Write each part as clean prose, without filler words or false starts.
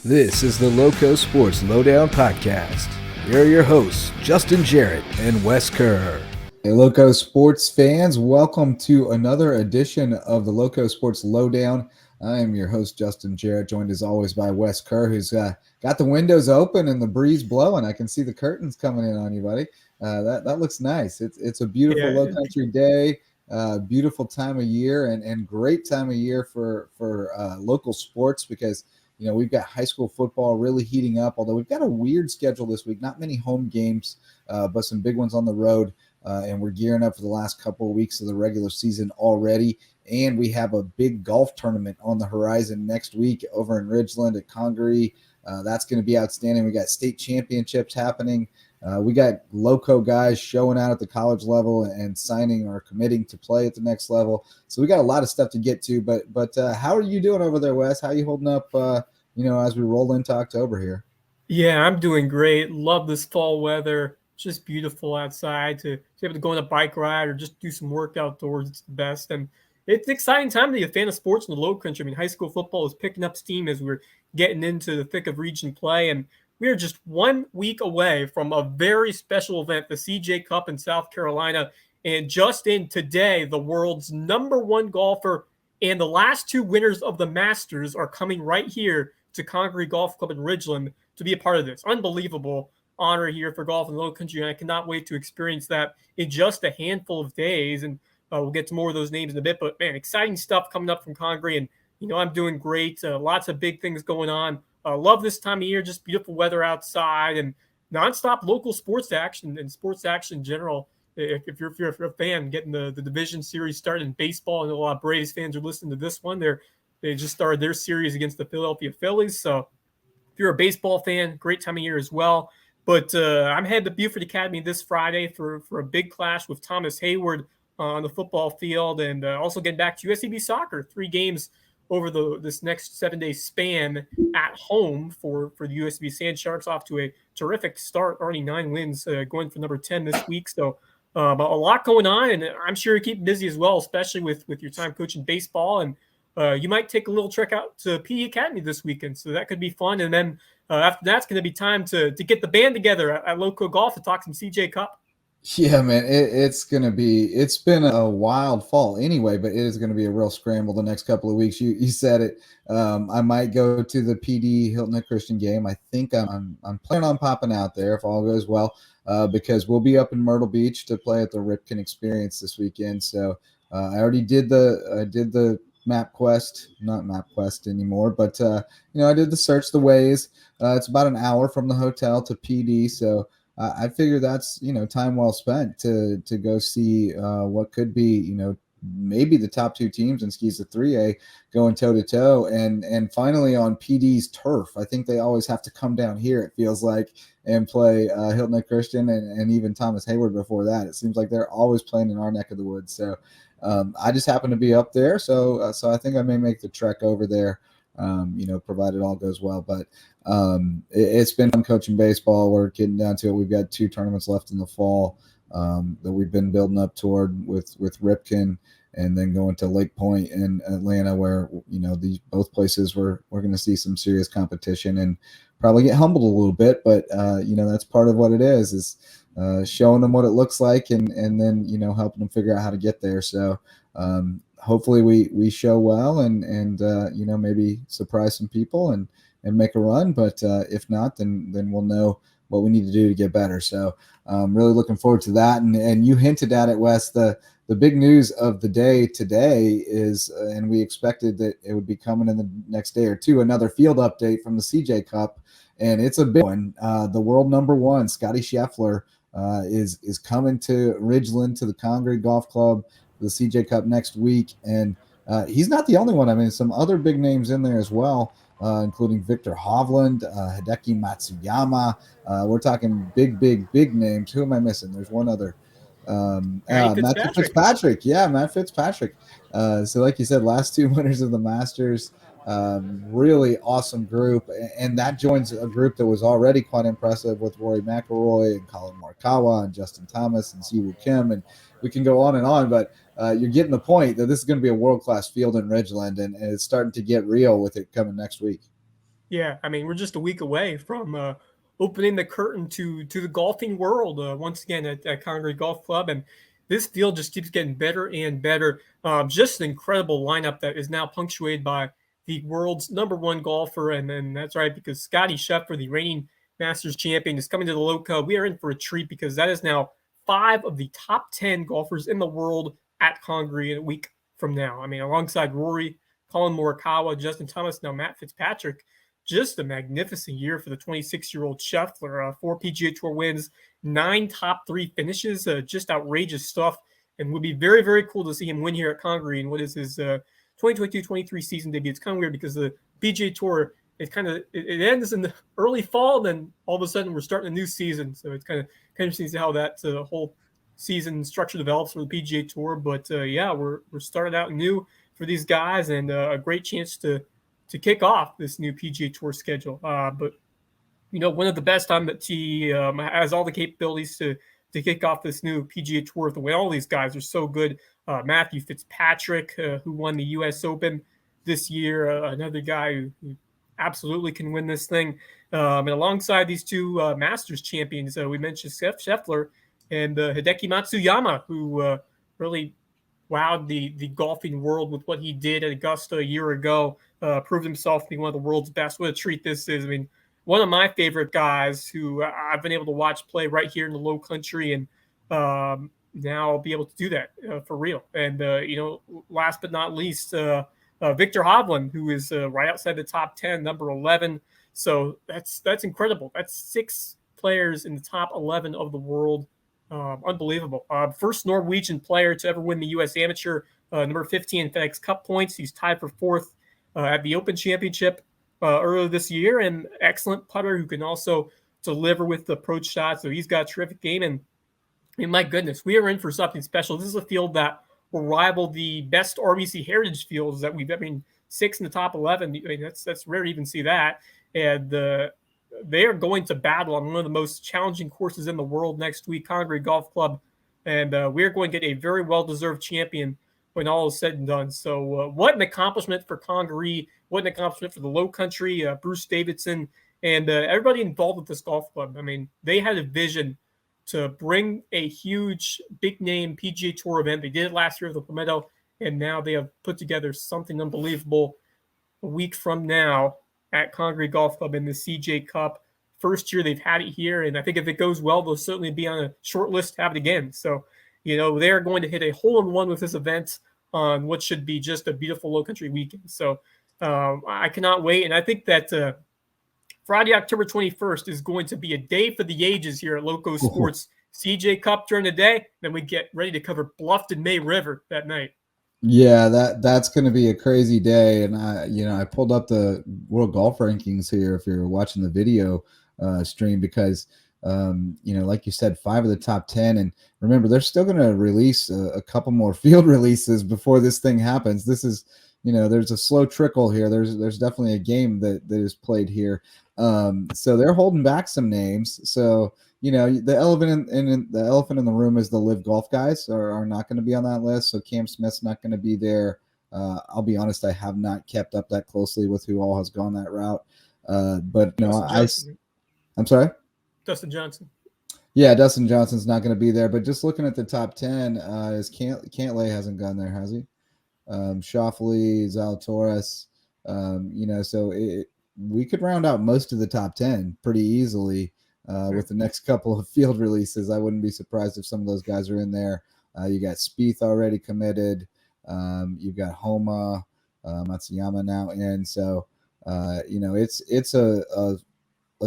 This is the LowcoSports Lowdown podcast. Here are your hosts, Justin Jarrett and Wes Kerr. Hey, Loco Sports fans, welcome to another edition of the LowcoSports Lowdown. I am your host, Justin Jarrett, joined as always by Wes Kerr, who's got the windows open and the breeze blowing. I can see the curtains coming in on you, buddy. That looks nice. It's a beautiful Lowcountry day, beautiful time of year, and great time of year for local sports because we've got high school football really heating up, although we've got a weird schedule this week. Not many home games, but some big ones on the road. And we're gearing up for the last couple of weeks of the regular season already. And we have a big golf tournament on the horizon next week over in Ridgeland at Congaree. That's going to be outstanding. We got state championships happening. We got Lowco guys showing out at the college level and signing or committing to play at the next level. So we got a lot of stuff to get to. But how are you doing over there, Wes? How are you holding up, as we roll into October here? Yeah, I'm doing great. Love this fall weather. Just beautiful outside to be able to go on a bike ride or just do some work outdoors. It's the best. And it's an exciting time to be a fan of sports in the Lowcountry. I mean, high school football is picking up steam as we're getting into the thick of region play. And we are just 1 week away from a very special event, the CJ Cup in South Carolina. And just in today, the world's #1 golfer and the last two winners of the Masters are coming right here to Congaree Golf Club in Ridgeland to be a part of this. Unbelievable honor here for golf in the Lowcountry, and I cannot wait to experience that in just a handful of days. And we'll get to more of those names in a bit. But man, exciting stuff coming up from Congaree, and I'm doing great. Lots of big things going on. Love this time of year. Just beautiful weather outside and nonstop local sports action and sports action in general. If you're a fan, getting the division series started in baseball, and a lot of Braves fans are listening to this one. They just started their series against the Philadelphia Phillies. So if you're a baseball fan, great time of year as well. But I'm headed to Buford Academy this Friday for a big clash with Thomas Hayward on the football field, and also getting back to USCB soccer. 3 games over this next 7-day span at home for the USCB Sand Sharks, off to a terrific start, already 9 wins, going for number 10 this week. So a lot going on, and I'm sure you keep busy as well, especially with your time coaching baseball. And you might take a little trek out to PD Academy this weekend, so that could be fun. And then after that's going to be time to get the band together at Lowco Golf to talk some CJ Cup. Yeah, man, it's been a wild fall anyway, but it is going to be a real scramble the next couple of weeks. You said it. I might go to the PD Hilton Head Christian game. I think I'm planning on popping out there if all goes well, because we'll be up in Myrtle Beach to play at the Ripken Experience this weekend. So I already did the MapQuest, not MapQuest anymore, but I did the search the ways. It's about an hour from the hotel to PD, so I figure that's time well spent to go see what could be maybe the top 2 teams in skis of 3A going toe to toe, and finally on PD's turf. I think they always have to come down here, it feels like, and play Hilton Head Christian and even Thomas Hayward before that. It seems like they're always playing in our neck of the woods. So I just happen to be up there, so I think I may make the trek over there, provided all goes well. But it's been fun coaching baseball. We're getting down to it. We've got 2 tournaments left in the fall that we've been building up toward with Ripken, and then going to Lake Point in Atlanta, where these both places we're going to see some serious competition and probably get humbled a little bit. But that's part of what it is showing them what it looks like, and then helping them figure out how to get there. So hopefully we show well and maybe surprise some people and make a run. But if not, then we'll know what we need to do to get better. So really looking forward to that. And you hinted at it, Wes. The big news of the day today is, and we expected that it would be coming in the next day or two, another field update from the CJ Cup. And it's a big one. The world #1, Scotty Scheffler, is coming to Ridgeland, to the Congaree Golf Club, the CJ Cup next week. And he's not the only one. I mean, some other big names in there as well, including Victor Hovland, Hideki Matsuyama. We're talking big names. Who am I missing? There's one other. Matthew Fitzpatrick. Yeah, Matt Fitzpatrick. So like you said, last 2 winners of the Masters. Really awesome group, and that joins a group that was already quite impressive with Rory McIlroy and Colin Morikawa and Justin Thomas and Siwoo Kim, and we can go on, but you're getting the point that this is going to be a world-class field in Ridgeland, and it's starting to get real with it coming next week. Yeah, I mean, we're just a week away from opening the curtain to the golfing world once again at Congress Golf Club, and this field just keeps getting better and better. Just an incredible lineup that is now punctuated by the world's number one golfer, and that's right, because Scotty Scheffler, the reigning Masters champion, is coming to the Lowco. We are in for a treat because that is now 5 of the top 10 golfers in the world at Congress in a week from now. I mean, alongside Rory, Colin Morikawa, Justin Thomas, now Matt Fitzpatrick. Just a magnificent year for the 26-year-old Scheffler. 4 PGA Tour wins, 9 top 3 finishes, just outrageous stuff. And would be very, very cool to see him win here at Congress in what is his 2022-23 season debut. It's kind of weird because the PGA Tour, it ends in the early fall, then all of a sudden we're starting a new season. So it's kind of interesting to see how that whole season structure develops for the PGA Tour. But yeah, we're starting out new for these guys, and a great chance to kick off this new PGA Tour schedule. But one of the best on the tee, has all the capabilities to kick off this new PGA Tour. The way all these guys are so good. Matthew Fitzpatrick, who won the U.S. Open this year, another guy who absolutely can win this thing. And alongside these two Masters champions, we mentioned Scheffler and Hideki Matsuyama, who really wowed the golfing world with what he did at Augusta a year ago. Proved himself to be one of the world's best. What a treat this is. I mean, one of my favorite guys who I've been able to watch play right here in the Lowcountry, and now I'll be able to do that for real. And, last but not least, Victor Hovland, who is right outside the top 10, number 11. So that's incredible. That's 6 players in the top 11 of the world. Unbelievable. First Norwegian player to ever win the U.S. Amateur, number 15 FedEx Cup points. He's tied for 4th at the Open Championship earlier this year, and excellent putter who can also deliver with the approach shot. So he's got a terrific game, and my goodness, we are in for something special. This is a field that will rival the best RBC Heritage fields that we've. I mean, 6 in the top 11. I mean, that's rare to even see that, and they are going to battle on one of the most challenging courses in the world next week, Congress Golf Club, and we're going to get a very well-deserved champion when all is said and done. So what an accomplishment for Congress, what an accomplishment for the Lowcountry, Bruce Davidson, and everybody involved with this golf club. I mean, they had a vision to bring a huge, big-name PGA Tour event. They did it last year with the Palmetto, and now they have put together something unbelievable a week from now at Congress Golf Club in the CJ Cup. First year they've had it here, and I think if it goes well, they'll certainly be on a short list to have it again. So, they're going to hit a hole-in-one with this event on what should be just a beautiful Lowcountry weekend. So I cannot wait, and I think that Friday, October 21st is going to be a day for the ages here at LowcoSports. CJ Cup during the day, then we get ready to cover Bluffton May River that night. Yeah, that's going to be a crazy day. And I pulled up the world golf rankings here if you're watching the video stream, because like you said, 5 of the top 10, and remember, they're still going to release a couple more field releases before this thing happens. This is, there's a slow trickle here. There's definitely a game that is played here. So they're holding back some names. So, the elephant in the room is the Live Golf guys are not going to be on that list. So Cam Smith's not going to be there. I'll be honest, I have not kept up that closely with who all has gone that route. But I'm sorry? Dustin Johnson. Yeah, Dustin Johnson's not going to be there. But just looking at the top 10, is Cantlay hasn't gone there, has he? Schauffele, Zalatoris, so we could round out most of the top 10 pretty easily with the next couple of field releases. I wouldn't be surprised if some of those guys are in there. You got Spieth already committed. You've got Homa, Matsuyama now in. So, it's a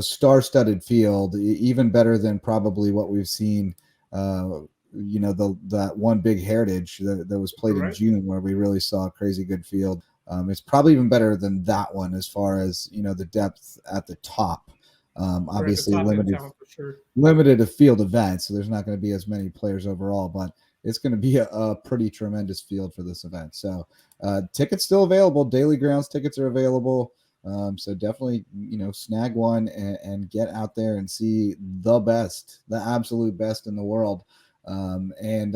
star-studded field, even better than probably what we've seen. That one big Heritage that was played in June, where we really saw a crazy good field. It's probably even better than that one as far as the depth at the top. Obviously limited to field events, so there's not going to be as many players overall, but it's going to be a pretty tremendous field for this event. So tickets still available. Daily grounds tickets are available. So definitely, snag one and get out there and see the absolute best in the world. And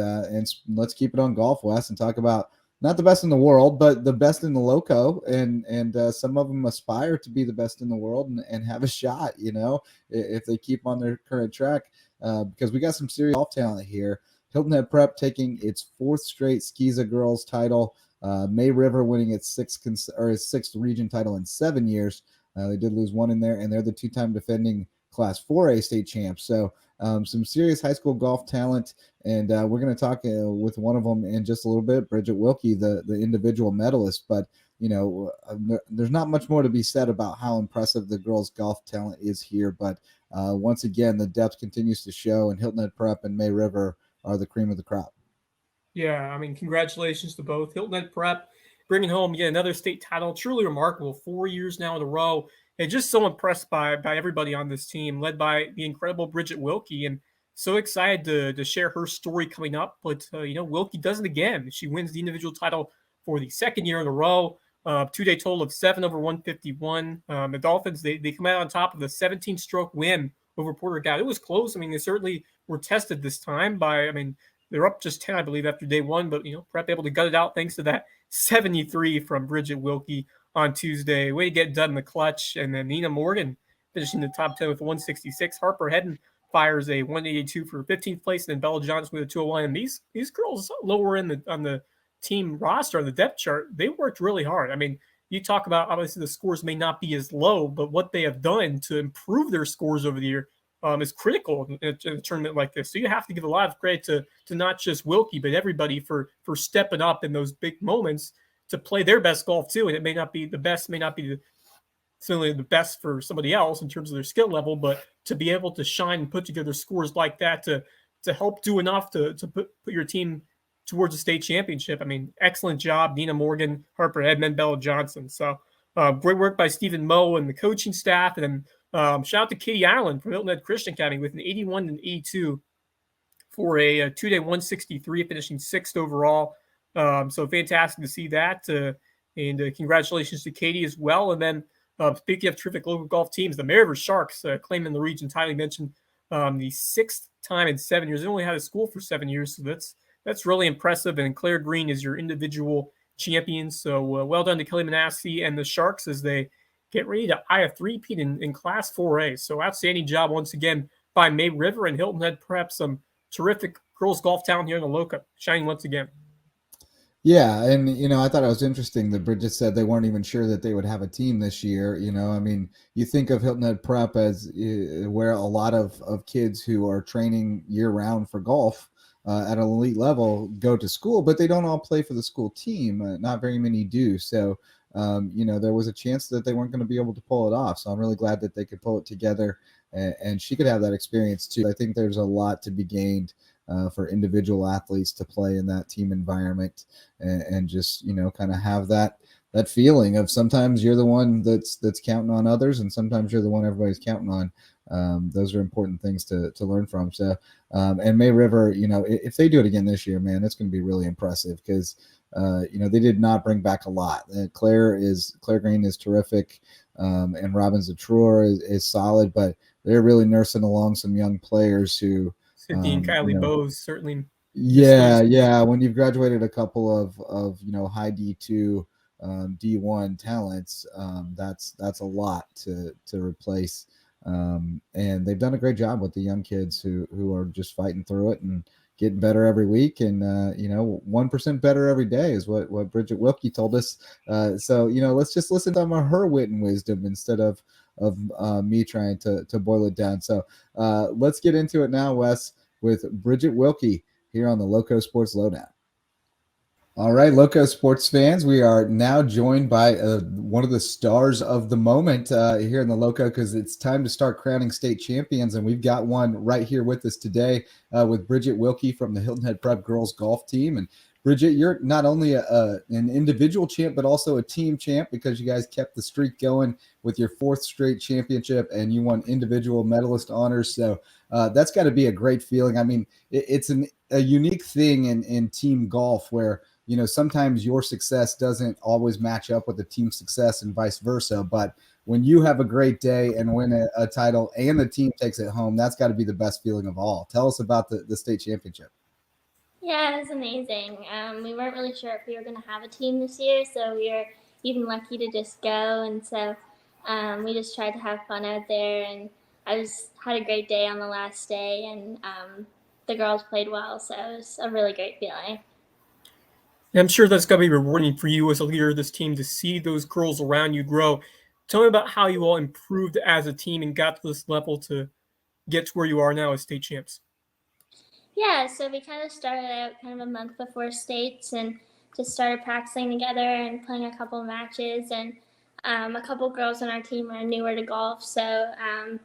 let's keep it on golf, Wes, and talk about not the best in the world, but the best in the Lowco, and some of them aspire to be the best in the world and have a shot, if they keep on their current track, because we got some serious golf talent here. Hilton Head Prep taking its 4th straight Skiza girls title. May River winning its sixth region title in 7 years. They did lose one in there, and they're the 2-time defending Class 4A state champs. So some serious high school golf talent, and we're going to talk with one of them in just a little bit, Bridget Wilkie, the individual medalist. But there's not much more to be said about how impressive the girls' golf talent is here. But once again, the depth continues to show, and Hilton Head Prep and May River are the cream of the crop. Yeah, I mean, congratulations to both. Hilton Head Prep bringing home yet another state title. Truly remarkable. 4 years now in a row. And just so impressed by everybody on this team, led by the incredible Bridget Wilkie. And so excited to share her story coming up. But, Wilkie does it again. She wins the individual title for the 2nd year in a row. 2-day total of 7 over 151. The Dolphins, they come out on top of a 17-stroke win over Porter Gaud. It was close. I mean, they certainly were tested this time they're up just 10, I believe, after day 1, but, Prep able to gut it out thanks to that 73 from Bridget Wilkie on Tuesday. Way to get done in the clutch. And then Nina Morgan finishing the top 10 with 166. Harper Hedden fires a 182 for 15th place, and then Bella Johnson with a 201. And these girls lower on the team roster, on the depth chart, they worked really hard. I mean, you talk about, obviously, the scores may not be as low, but what they have done to improve their scores over the year is critical in a tournament like this. So you have to give a lot of credit to not just Wilkie, but everybody for stepping up in those big moments to play their best golf too. And it may not be the best, certainly the best for somebody else in terms of their skill level, but to be able to shine and put together scores like that to help do enough to put your team towards a state championship. I mean, excellent job, Nina Morgan, Harper Edmond, Bella Johnson. So great work by Stephen Moe and the coaching staff. And then shout out to Katie Allen from Hilton Head Christian Academy with an 81 and 82 for a 2-day 163, finishing 6th overall. So fantastic to see that. And congratulations to Katie as well. And then speaking of terrific local golf teams, the May River Sharks claiming the region title. You mentioned the 6th time in 7 years. They only had a school for 7 years, so that's really impressive. And Claire Green is your individual champion. So well done to Kelly Manasseh and the Sharks as they get ready to eye a three-peat in Class 4A. So outstanding job once again by May River and Hilton Head Prep. Some terrific girls golf talent here in the Loco, shining once again. Yeah, and I thought it was interesting that Bridget said they weren't even sure that they would have a team this year. I mean, you think of Hilton Head Prep as where a lot of kids who are training year-round for golf at an elite level go to school, but they don't all play for the school team. Not very many do. So, there was a chance that they weren't going to be able to pull it off. So I'm really glad that they could pull it together, and she could have that experience too. I think there's a lot to be gained for individual athletes to play in that team environment and just, kind of have that feeling of sometimes you're the one that's counting on others, and sometimes you're the one everybody's counting on. Those are important things to learn from. So, and May River, if they do it again this year, man, it's going to be really impressive because, they did not bring back a lot. Claire Green is terrific, and Robbins Detroit is solid, but they're really nursing along some young players who. Cynthia and Kylie Bowes certainly. Yeah. When you've graduated a couple of high D2, D1 talents, that's a lot to replace. And they've done a great job with the young kids who are just fighting through it and getting better every week. And 1% better every day is what Bridget Wilkie told us. So let's just listen to some of her wit and wisdom instead of me trying to boil it down. So let's get into it now, Wes, with Bridget Wilkie here on the LowcoSports Lowdown. All right, Lowco sports fans, we are now joined by one of the stars of the moment here in the Lowco, because it's time to start crowning state champions, and we've got one right here with us today with Bridget Wilkie from the Hilton Head Prep girls golf team. And Bridget, you're not only an individual champ, but also a team champ, because you guys kept the streak going with your 4th straight championship, and you won individual medalist honors. So that's got to be a great feeling. I mean, it's a unique thing in team golf where, sometimes your success doesn't always match up with the team success and vice versa. But when you have a great day and win a title and the team takes it home, that's got to be the best feeling of all. Tell us about the state championship. Yeah, it was amazing. We weren't really sure if we were going to have a team this year, so we were even lucky to just go. And so we just tried to have fun out there. And had a great day on the last day, and the girls played well, so it was a really great feeling. And I'm sure that's got to be rewarding for you as a leader of this team to see those girls around you grow. Tell me about how you all improved as a team and got to this level to get to where you are now as state champs. Yeah, so we kind of started out kind of a month before states and just started practicing together and playing a couple of matches. And a couple of girls on our team are newer to golf, so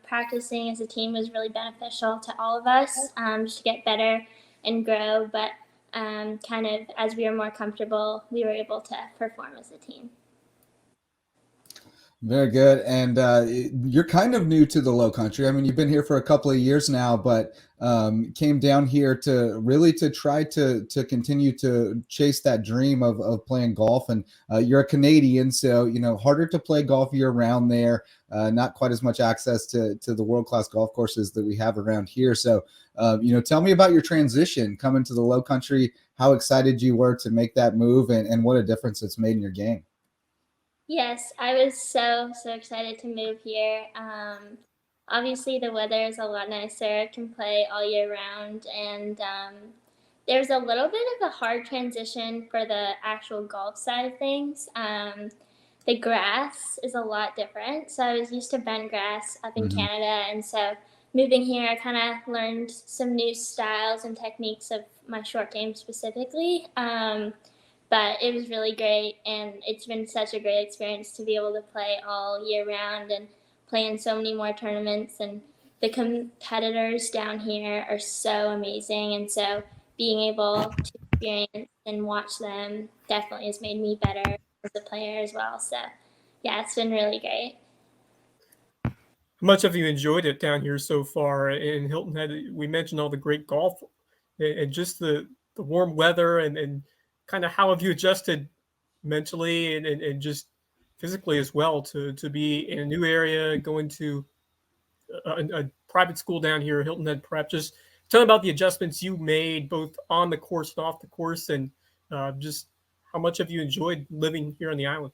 practicing as a team was really beneficial to all of us just to get better and grow. But kind of as we were more comfortable, we were able to perform as a team. Very good. And you're kind of new to the Lowcountry. I mean, you've been here for a couple of years now, but came down here to really to try to continue to chase that dream of playing golf. And you're a Canadian, so, you know, harder to play golf year round there. Not quite as much access to the world-class golf courses that we have around here. So, you know, tell me about your transition coming to the Lowcountry, how excited you were to make that move, and what a difference it's made in your game. Yes, I was so excited to move here. Obviously, the weather is a lot nicer. I can play all year round, and there's a little bit of a hard transition for the actual golf side of things. The grass is a lot different. So I was used to bent grass up in Canada, and so moving here, I kind of learned some new styles and techniques of my short game specifically. But it was really great, and it's been such a great experience to be able to play all year round and play in so many more tournaments. And the competitors down here are so amazing, and so being able to experience and watch them definitely has made me better as a player as well. So yeah, it's been really great. How much have you enjoyed it down here so far in Hilton Head? We mentioned all the great golf and just the warm weather and kind of how have you adjusted mentally and just physically as well to be in a new area, going to a private school down here, Hilton Head Prep. Just tell me about the adjustments you made both on the course and off the course, and just how much have you enjoyed living here on the island?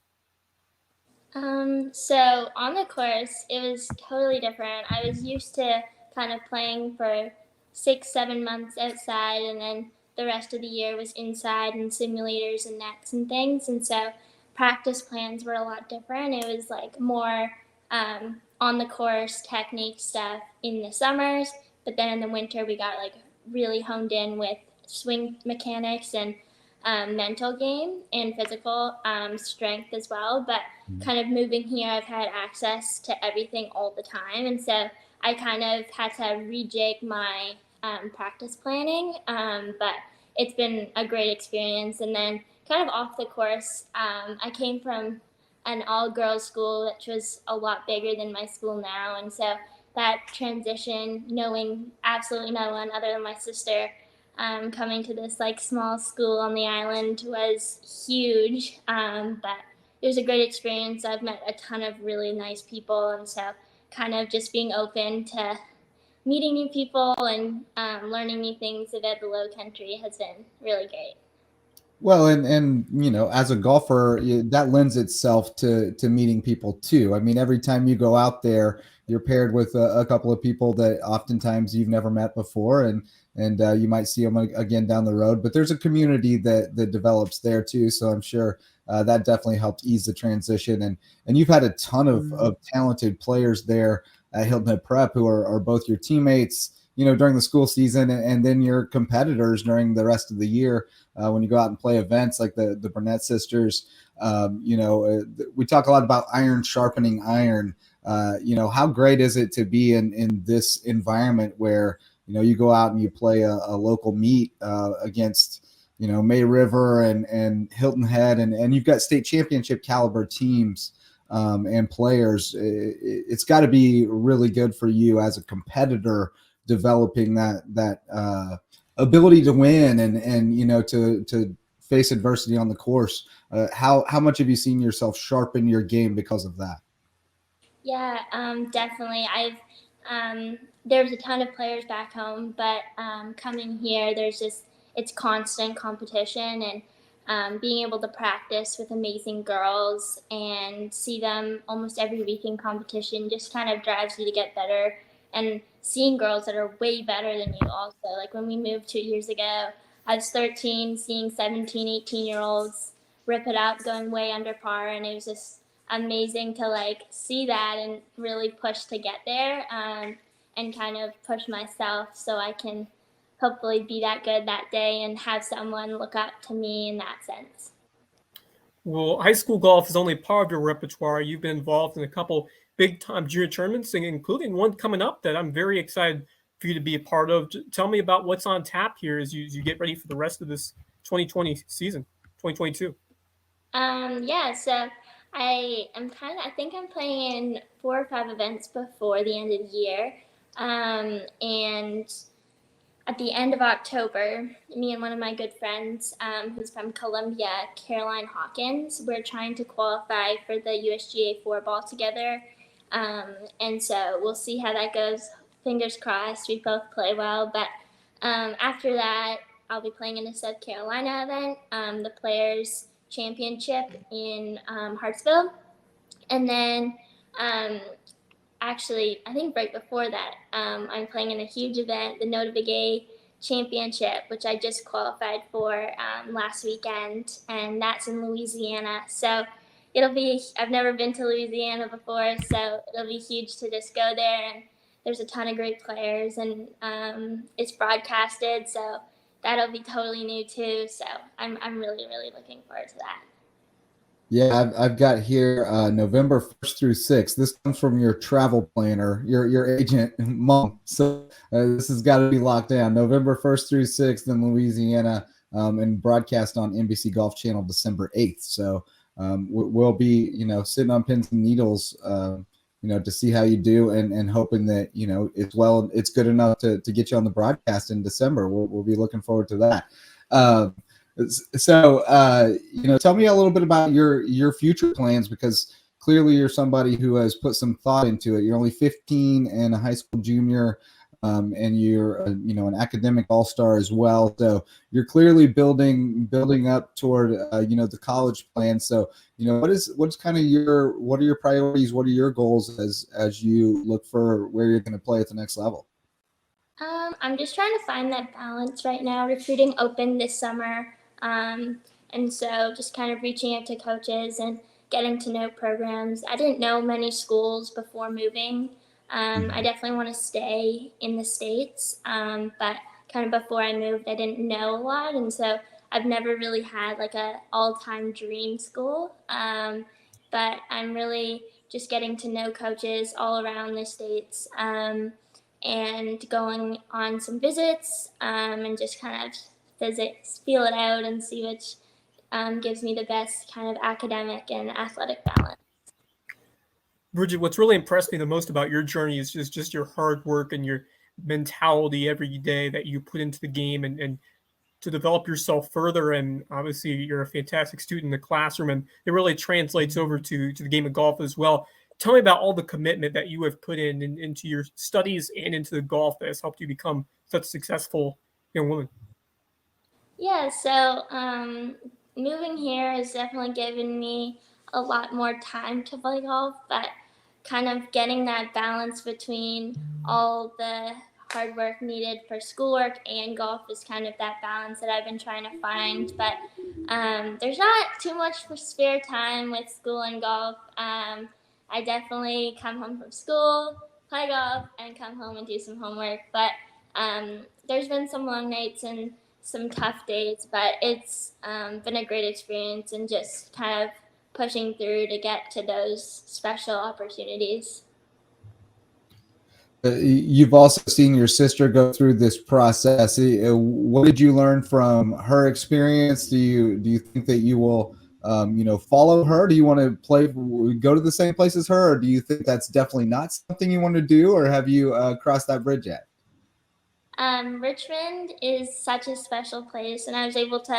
So on the course, it was totally different. I was used to kind of playing for 6, 7 months outside, and then the rest of the year was inside and simulators and nets and things. And so practice plans were a lot different. It was like more on the course technique stuff in the summers, but then in the winter we got like really honed in with swing mechanics and mental game and physical strength as well. But kind of moving here, I've had access to everything all the time. And so I kind of had to rejig my practice planning. But it's been a great experience. And then kind of off the course, I came from an all girls school, which was a lot bigger than my school now. And so that transition, knowing absolutely no one other than my sister, coming to this like small school on the island was huge. But it was a great experience. I've met a ton of really nice people, and so kind of just being open to meeting new people and learning new things about the Lowcountry has been really great. Well, and you know, as a golfer, that lends itself to meeting people too. I mean, every time you go out there, you're paired with a couple of people that oftentimes you've never met before, and you might see them again down the road. But there's a community that develops there too. So I'm sure that definitely helped ease the transition. And you've had a ton of talented players there at Hilton Head Prep who are both your teammates, you know, during the school season, and then your competitors during the rest of the year. When you go out and play events like the Burnett sisters, you know, we talk a lot about iron sharpening iron. You know, how great is it to be in this environment where, you know, you go out and you play a local meet against, you know, May River and Hilton Head, and you've got state championship caliber teams and players. It's got to be really good for you as a competitor, developing that ability to win and you know to face adversity on the course. How much have you seen yourself sharpen your game because of that? Yeah, definitely. There's a ton of players back home, but coming here, there's just it's constant competition, and being able to practice with amazing girls and see them almost every week in competition just kind of drives you to get better. And seeing girls that are way better than you also, like when we moved 2 years ago, I was 13, seeing 17, 18-year-olds rip it up, going way under par, and it was just amazing to like see that and really push to get there, and kind of push myself so I can hopefully be that good that day and have someone look up to me in that sense. Well, high school golf is only part of your repertoire. You've been involved in a couple big-time junior tournaments, including one coming up that I'm very excited for you to be a part of. Tell me about what's on tap here as you get ready for the rest of this 2020 season, 2022. Yeah, so I think I'm playing in 4 or 5 events before the end of the year. And at the end of October, me and one of my good friends, who's from Columbia, Caroline Hawkins, we're trying to qualify for the USGA 4 ball together. And so we'll see how that goes. Fingers crossed, we both play well. But after that, I'll be playing in a South Carolina event, the Players Championship in Hartsville. And then actually, I think right before that, I'm playing in a huge event, the Nota B'Gai Championship, which I just qualified for last weekend, and that's in Louisiana. So I've never been to Louisiana before, so it'll be huge to just go there, and there's a ton of great players, and it's broadcasted, so that'll be totally new too. So I'm really, really looking forward to that. Yeah, I've got here November 1st through 6th. This comes from your travel planner, your agent, Mom. So this has got to be locked down. November 1st through 6th in Louisiana, and broadcast on NBC Golf Channel December 8th. So we'll be, sitting on pins and needles, to see how you do, and hoping that, it's good enough to get you on the broadcast in December. We'll be looking forward to that. So, tell me a little bit about your future plans, because clearly you're somebody who has put some thought into it. You're only 15 and a high school junior, and you're, an academic all-star as well. So you're clearly building up toward, the college plan. So, what are your priorities? What are your goals as you look for where you're going to play at the next level? I'm just trying to find that balance right now. Recruiting opened this summer. And so just kind of reaching out to coaches and getting to know programs. I didn't know many schools before moving. I definitely want to stay in the States. But kind of before I moved, I didn't know a lot. And so I've never really had like a all-time dream school. But I'm really just getting to know coaches all around the States, and going on some visits, and just kind of feel it out and see which gives me the best kind of academic and athletic balance. Bridget, what's really impressed me the most about your journey is just your hard work and your mentality every day that you put into the game, and to develop yourself further. And obviously you're a fantastic student in the classroom, and it really translates over to the game of golf as well. Tell me about all the commitment that you have put into your studies and into the golf that has helped you become such a successful young woman. Yeah, so moving here has definitely given me a lot more time to play golf, but kind of getting that balance between all the hard work needed for schoolwork and golf is kind of that balance that I've been trying to find. But there's not too much for spare time with school and golf. I definitely come home from school, play golf, and come home and do some homework. But there's been some long nights and some tough days, but it's been a great experience, and just kind of pushing through to get to those special opportunities. You've also seen your sister go through this process. What did you learn from her experience? Do you think that you will, follow her? Do you want to go to the same place as her, or do you think that's definitely not something you want to do, or have you crossed that bridge yet? Richmond is such a special place, and I was able to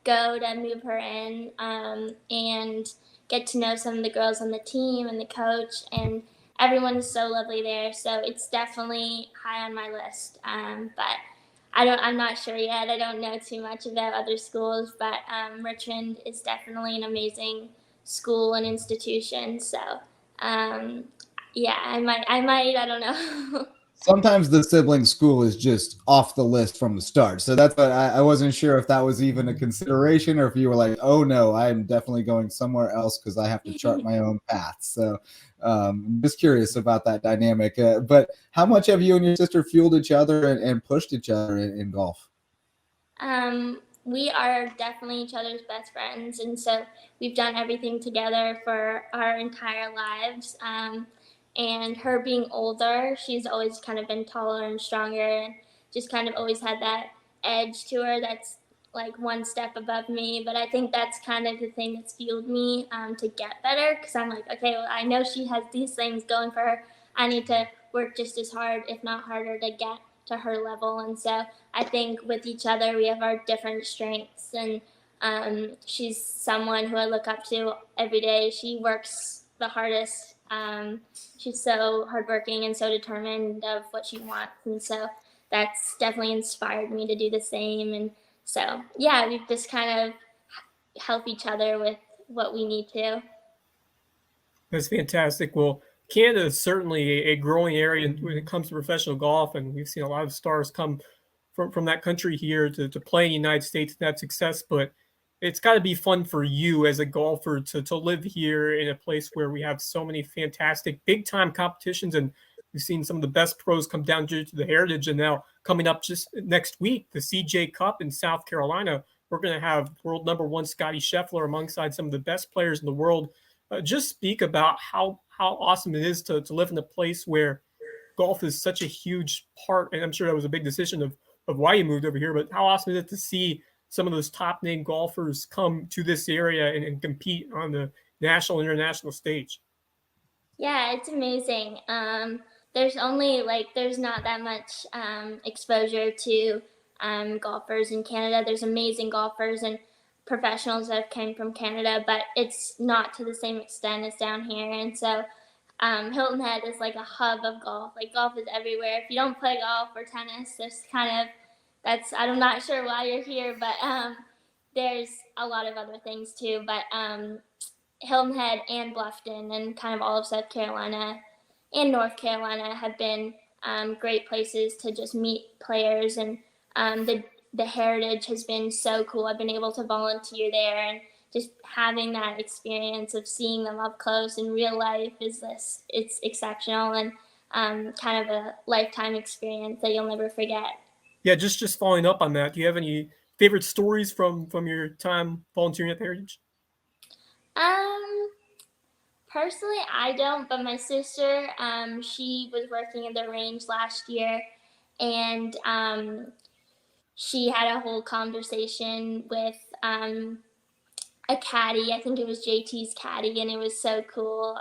go to move her in, and get to know some of the girls on the team and the coach, and everyone is so lovely there. So it's definitely high on my list. But I'm not sure yet. I don't know too much about other schools, but Richmond is definitely an amazing school and institution. So yeah, I don't know. Sometimes the sibling school is just off the list from the start. So that's what I wasn't sure if that was even a consideration, or if you were like, oh no, I'm definitely going somewhere else because I have to chart my own path. So just curious about that dynamic. But how much have you and your sister fueled each other and pushed each other in golf? We are definitely each other's best friends, and so we've done everything together for our entire lives. And her being older, she's always kind of been taller and stronger, and just kind of always had that edge to her that's like one step above me. But I think that's kind of the thing that's fueled me to get better, because I'm like, okay, well, I know she has these things going for her. I need to work just as hard, if not harder, to get to her level. And so I think with each other, we have our different strengths. And she's someone who I look up to every day. She works the hardest. She's so hardworking and so determined of what she wants. And so that's definitely inspired me to do the same. And so, yeah, we just kind of help each other with what we need to. That's fantastic. Well, Canada is certainly a growing area when it comes to professional golf, and we've seen a lot of stars come from that country here to play in the United States and have success. But it's got to be fun for you as a golfer to live here in a place where we have so many fantastic big time competitions, and we've seen some of the best pros come down due to the heritage. And now coming up just next week, the CJ Cup in South Carolina, we're going to have world number one Scotty Scheffler alongside some of the best players in the world. Just speak about how awesome it is to live in a place where golf is such a huge part, and I'm sure that was a big decision of why you moved over here, but how awesome is it to see some of those top name golfers come to this area and compete on the national and international stage? Yeah, it's amazing. There's not that much exposure to golfers in Canada. There's amazing golfers and professionals that have came from Canada, but it's not to the same extent as down here. And so Hilton Head is like a hub of golf. Like, golf is everywhere. If you don't play golf or tennis, I'm not sure why you're here, but there's a lot of other things too. But Hilton Head and Bluffton and kind of all of South Carolina and North Carolina have been great places to just meet players, and the heritage has been so cool. I've been able to volunteer there, and just having that experience of seeing them up close in real life it's exceptional, and kind of a lifetime experience that you'll never forget. Yeah, just following up on that, do you have any favorite stories from your time volunteering at the Heritage? Personally, I don't, but my sister, she was working in the range last year, and she had a whole conversation with a caddy. I think it was JT's caddy, and it was so cool.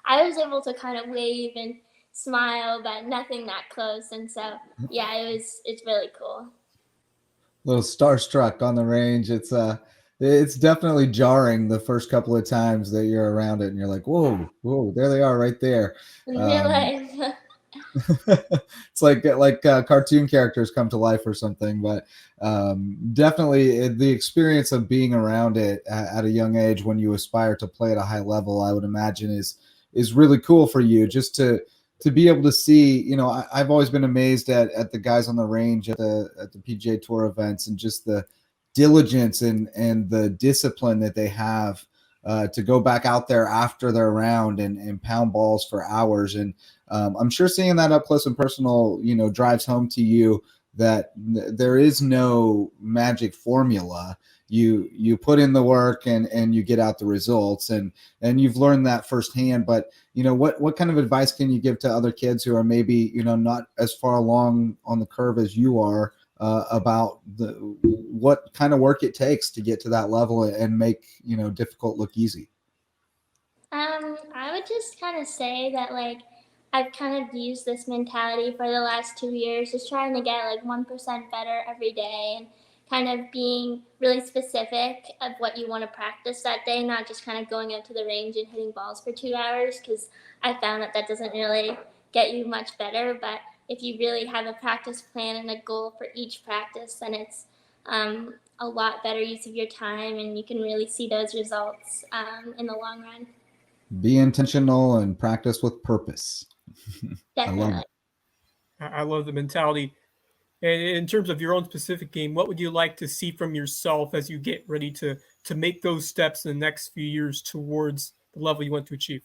I was able to kind of wave and smile, but nothing that close. And so, yeah, it's really cool. A little starstruck on the range. It's definitely jarring the first couple of times that you're around it, and you're like, whoa, there they are right there. In real life. It's like cartoon characters come to life or something. But definitely the experience of being around it at a young age when you aspire to play at a high level, I would imagine is really cool for you, just to be able to see. I've always been amazed at the guys on the range at the PGA Tour events, and just the diligence and the discipline that they have to go back out there after their round and pound balls for hours. And I'm sure seeing that up close and personal, drives home to you that there is no magic formula. You put in the work and you get out the results, and you've learned that firsthand. But what kind of advice can you give to other kids who are maybe not as far along on the curve as you are, about what kind of work it takes to get to that level and make difficult look easy? I would just kind of say that, like, I've kind of used this mentality for the last 2 years, just trying to get like 1% better every day, and kind of being really specific of what you want to practice that day, not just kind of going out to the range and hitting balls for 2 hours, because I found that doesn't really get you much better. But if you really have a practice plan and a goal for each practice, then it's a lot better use of your time, and you can really see those results in the long run. Be intentional and practice with purpose. Definitely. I love it. I love the mentality. And in terms of your own specific game, what would you like to see from yourself as you get ready to make those steps in the next few years towards the level you want to achieve?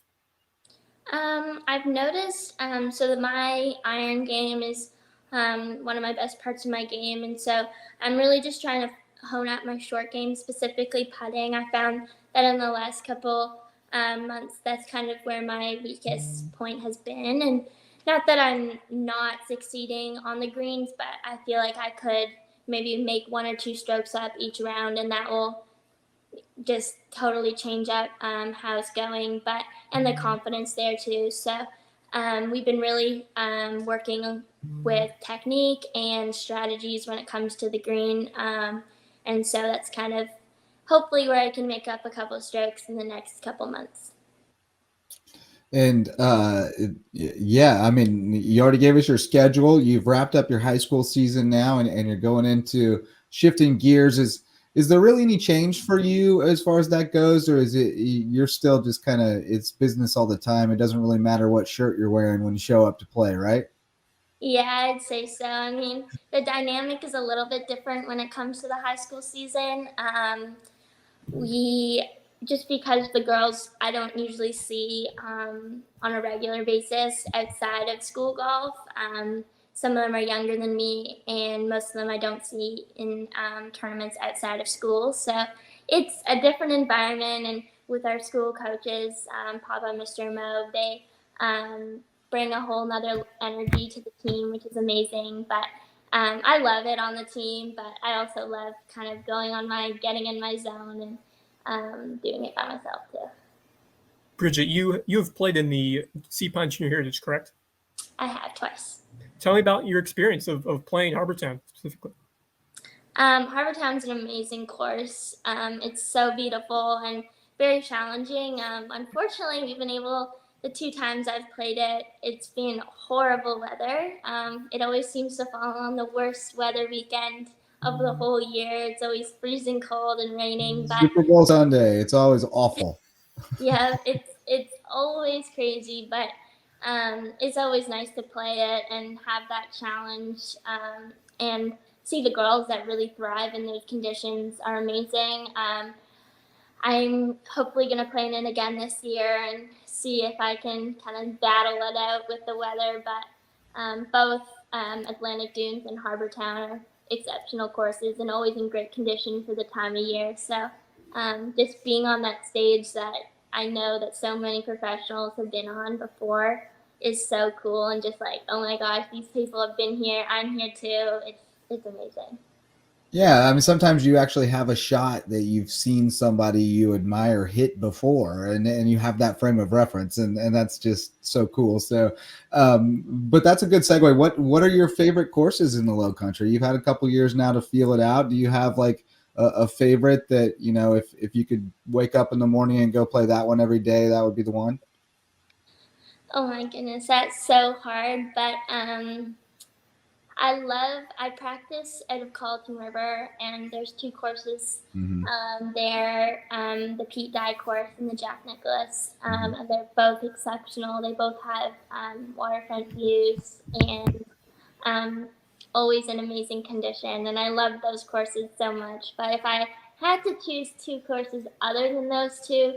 I've noticed so that my iron game is one of my best parts of my game, and so I'm really just trying to hone out my short game, specifically putting. I found that in the last couple months, that's kind of where my weakest point has been, and not that I'm not succeeding on the greens, but I feel like I could maybe make 1 or 2 strokes up each round, and that will just totally change up how it's going, and the confidence there too. So we've been really working with technique and strategies when it comes to the green, and so that's kind of hopefully where I can make up a couple of strokes in the next couple months. And yeah, I mean, you already gave us your schedule. You've wrapped up your high school season now, and you're going into shifting gears. Is there really any change for you as far as that goes, or is it you're still just kind of it's business all the time? It doesn't really matter what shirt you're wearing when you show up to play, right? Yeah, I'd say so. I mean, the dynamic is a little bit different when it comes to the high school season. We just because the girls I don't usually see on a regular basis outside of school golf. Some of them are younger than me, and most of them I don't see in tournaments outside of school. So it's a different environment, and with our school coaches, Papa and Mr. Mo, they bring a whole nother energy to the team, which is amazing. But I love it on the team, but I also love kind of getting in my zone and doing it by myself too. Bridget, you have played in the Sea Pond Junior Heritage, correct? I have twice. Tell me about your experience of playing Harbortown specifically. Harbortown's an amazing course. It's so beautiful and very challenging. Unfortunately, the 2 times I've played it, it's been horrible weather. It always seems to fall on the worst weather weekend of the whole year. It's always freezing cold and raining. But Super Bowl Sunday, it's always awful. yeah, it's always crazy, but it's always nice to play it and have that challenge, and see the girls that really thrive in those conditions are amazing. I'm hopefully going to play in it again this year and see if I can kind of battle it out with the weather, but both Atlantic Dunes and Harbortown are exceptional courses and always in great condition for the time of year. So just being on that stage that I know that so many professionals have been on before is so cool, and just like, oh my gosh, these people have been here, I'm here too. It's amazing. Yeah, I mean, sometimes you actually have a shot that you've seen somebody you admire hit before, and you have that frame of reference, and that's just so cool. So, but that's a good segue. What are your favorite courses in the Lowcountry? You've had a couple years now to feel it out. Do you have like a favorite that, you know, if you could wake up in the morning and go play that one every day, that would be the one? Oh my goodness, that's so hard, but I practice out of Colleton River, and there's 2 courses there, the Pete Dye course and the Jack Nicklaus, and they're both exceptional. They both have waterfront views and always in amazing condition, and I love those courses so much. But if I had to choose 2 courses other than those 2,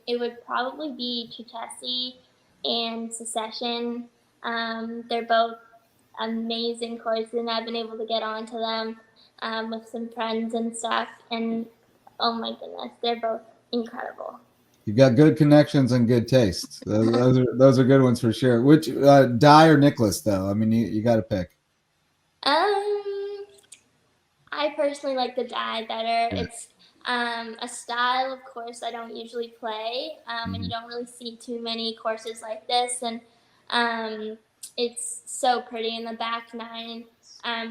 it would probably be Trechessie and Secession. They're both amazing courses, and I've been able to get onto them with some friends and stuff, and oh my goodness, they're both incredible. You've got good connections and good taste. Those are good ones for sure. Which Dye or Nicholas though? I mean, you got to pick. I personally like the Dye better. Yeah. It's a style of course I don't usually play, and you don't really see too many courses like this, and it's so pretty, and the back 9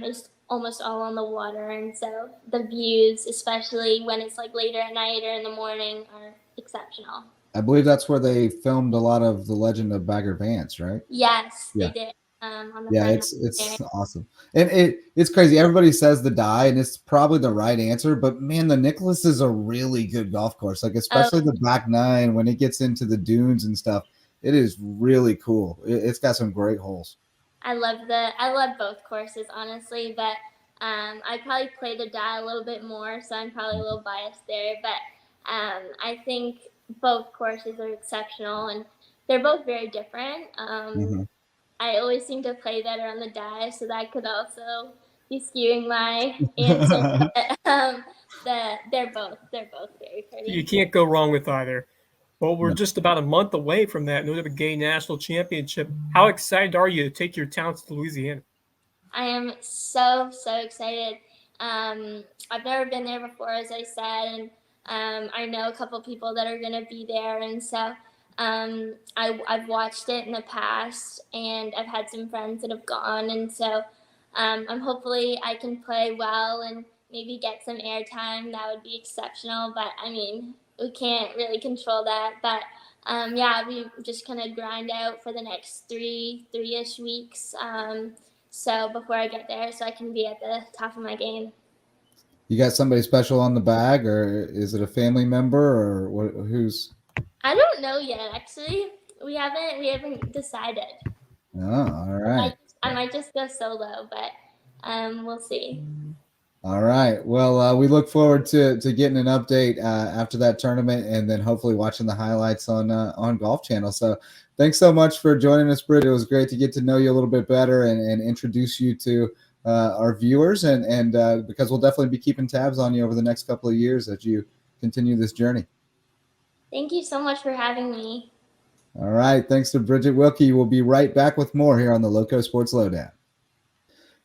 is almost all on the water, and so the views, especially when it's like later at night or in the morning, are exceptional. I believe that's where they filmed a lot of The Legend of Bagger Vance, right? Yes, Yeah. they did. on the Yeah, front it's there. awesome. And it's crazy. Everybody says the Dye, and it's probably the right answer, but man, the Nicholas is a really good golf course. Like Oh, especially the back nine when it gets into the dunes and stuff. It is really cool. It's got some great holes. I love both courses honestly, but I probably play the Dye a little bit more, so I'm probably a little biased there. But I think both courses are exceptional, and they're both very different. Mm-hmm. I always seem to play better on the Dye, so that could also be skewing my answer. But they're both very You pretty. can't go wrong with either. Well, we're No. just about a month away from that Notre Dame National Championship. How excited are you to take your talents to Louisiana? I am so excited. I've never been there before, as I said, and I know a couple people that are going to be there, and so I've watched it in the past, and I've had some friends that have gone, and so I'm hopefully I can play well and maybe get some airtime. That would be exceptional, but I mean we can't really control that. But yeah, we just kind of grind out for the next three-ish weeks. So before I get there, so I can be at the top of my game. You got somebody special on the bag, or is it a family member, or what? Who's? I don't know yet. Actually, we haven't decided. Oh, all right. I might just go solo, but we'll see. All right. Well, we look forward to getting an update after that tournament, and then hopefully watching the highlights on Golf Channel. So, thanks so much for joining us, Bridget. It was great to get to know you a little bit better and introduce you to our viewers, and because we'll definitely be keeping tabs on you over the next couple of years as you continue this journey. Thank you so much for having me. All right. Thanks to Bridget Wilkie. We'll be right back with more here on the LowcoSports Lowdown.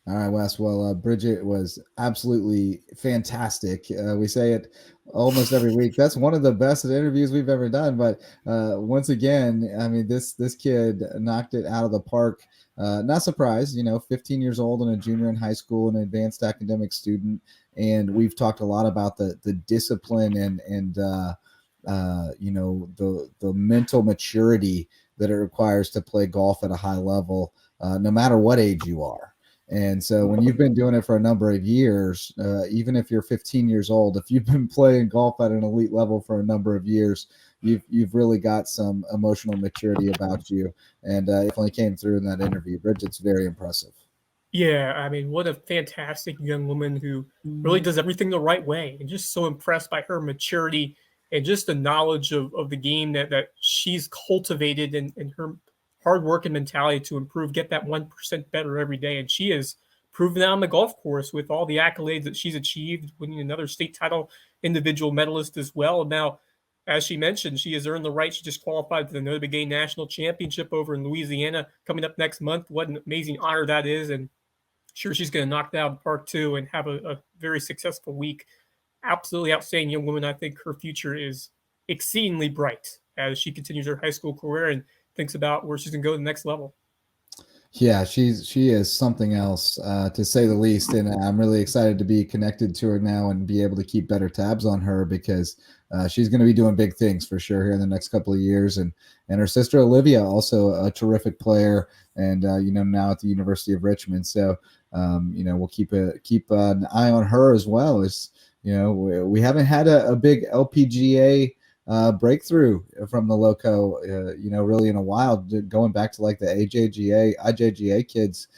All right, Wes. Well, Bridget was absolutely fantastic. We say it almost every week. That's one of the best interviews we've ever done. But once again, I mean, this kid knocked it out of the park. Not surprised, 15 years old and a junior in high school, an advanced academic student. And we've talked a lot about the discipline and the mental maturity that it requires to play golf at a high level, no matter what age you are. And so when you've been doing it for a number of years, even if you're 15 years old, if you've been playing golf at an elite level for a number of years, you've really got some emotional maturity about you, and definitely came through in that interview. Bridget's very impressive. Yeah, I mean, what a fantastic young woman who really does everything the right way, and just so impressed by her maturity and just the knowledge of the game that she's cultivated and her hard work and mentality to improve, get that 1% better every day. And she has proven that on the golf course with all the accolades that she's achieved, winning another state title, individual medalist as well. And now, as she mentioned, she has earned the right. She just qualified for the Notre Dame National Championship over in Louisiana coming up next month. What an amazing honor that is. And sure, she's going to knock that out of the park too and have a very successful week. Absolutely outstanding young woman. I think her future is exceedingly bright as she continues her high school career and thinks about where she's going to go to the next level. Yeah, she is something else, to say the least, and I'm really excited to be connected to her now and be able to keep better tabs on her because she's going to be doing big things for sure here in the next couple of years. And her sister Olivia, also a terrific player, and now at the University of Richmond. So we'll keep an eye on her as well. As we haven't had a big LPGA breakthrough from the Lowco, really in a while, going back to like the IJGA kids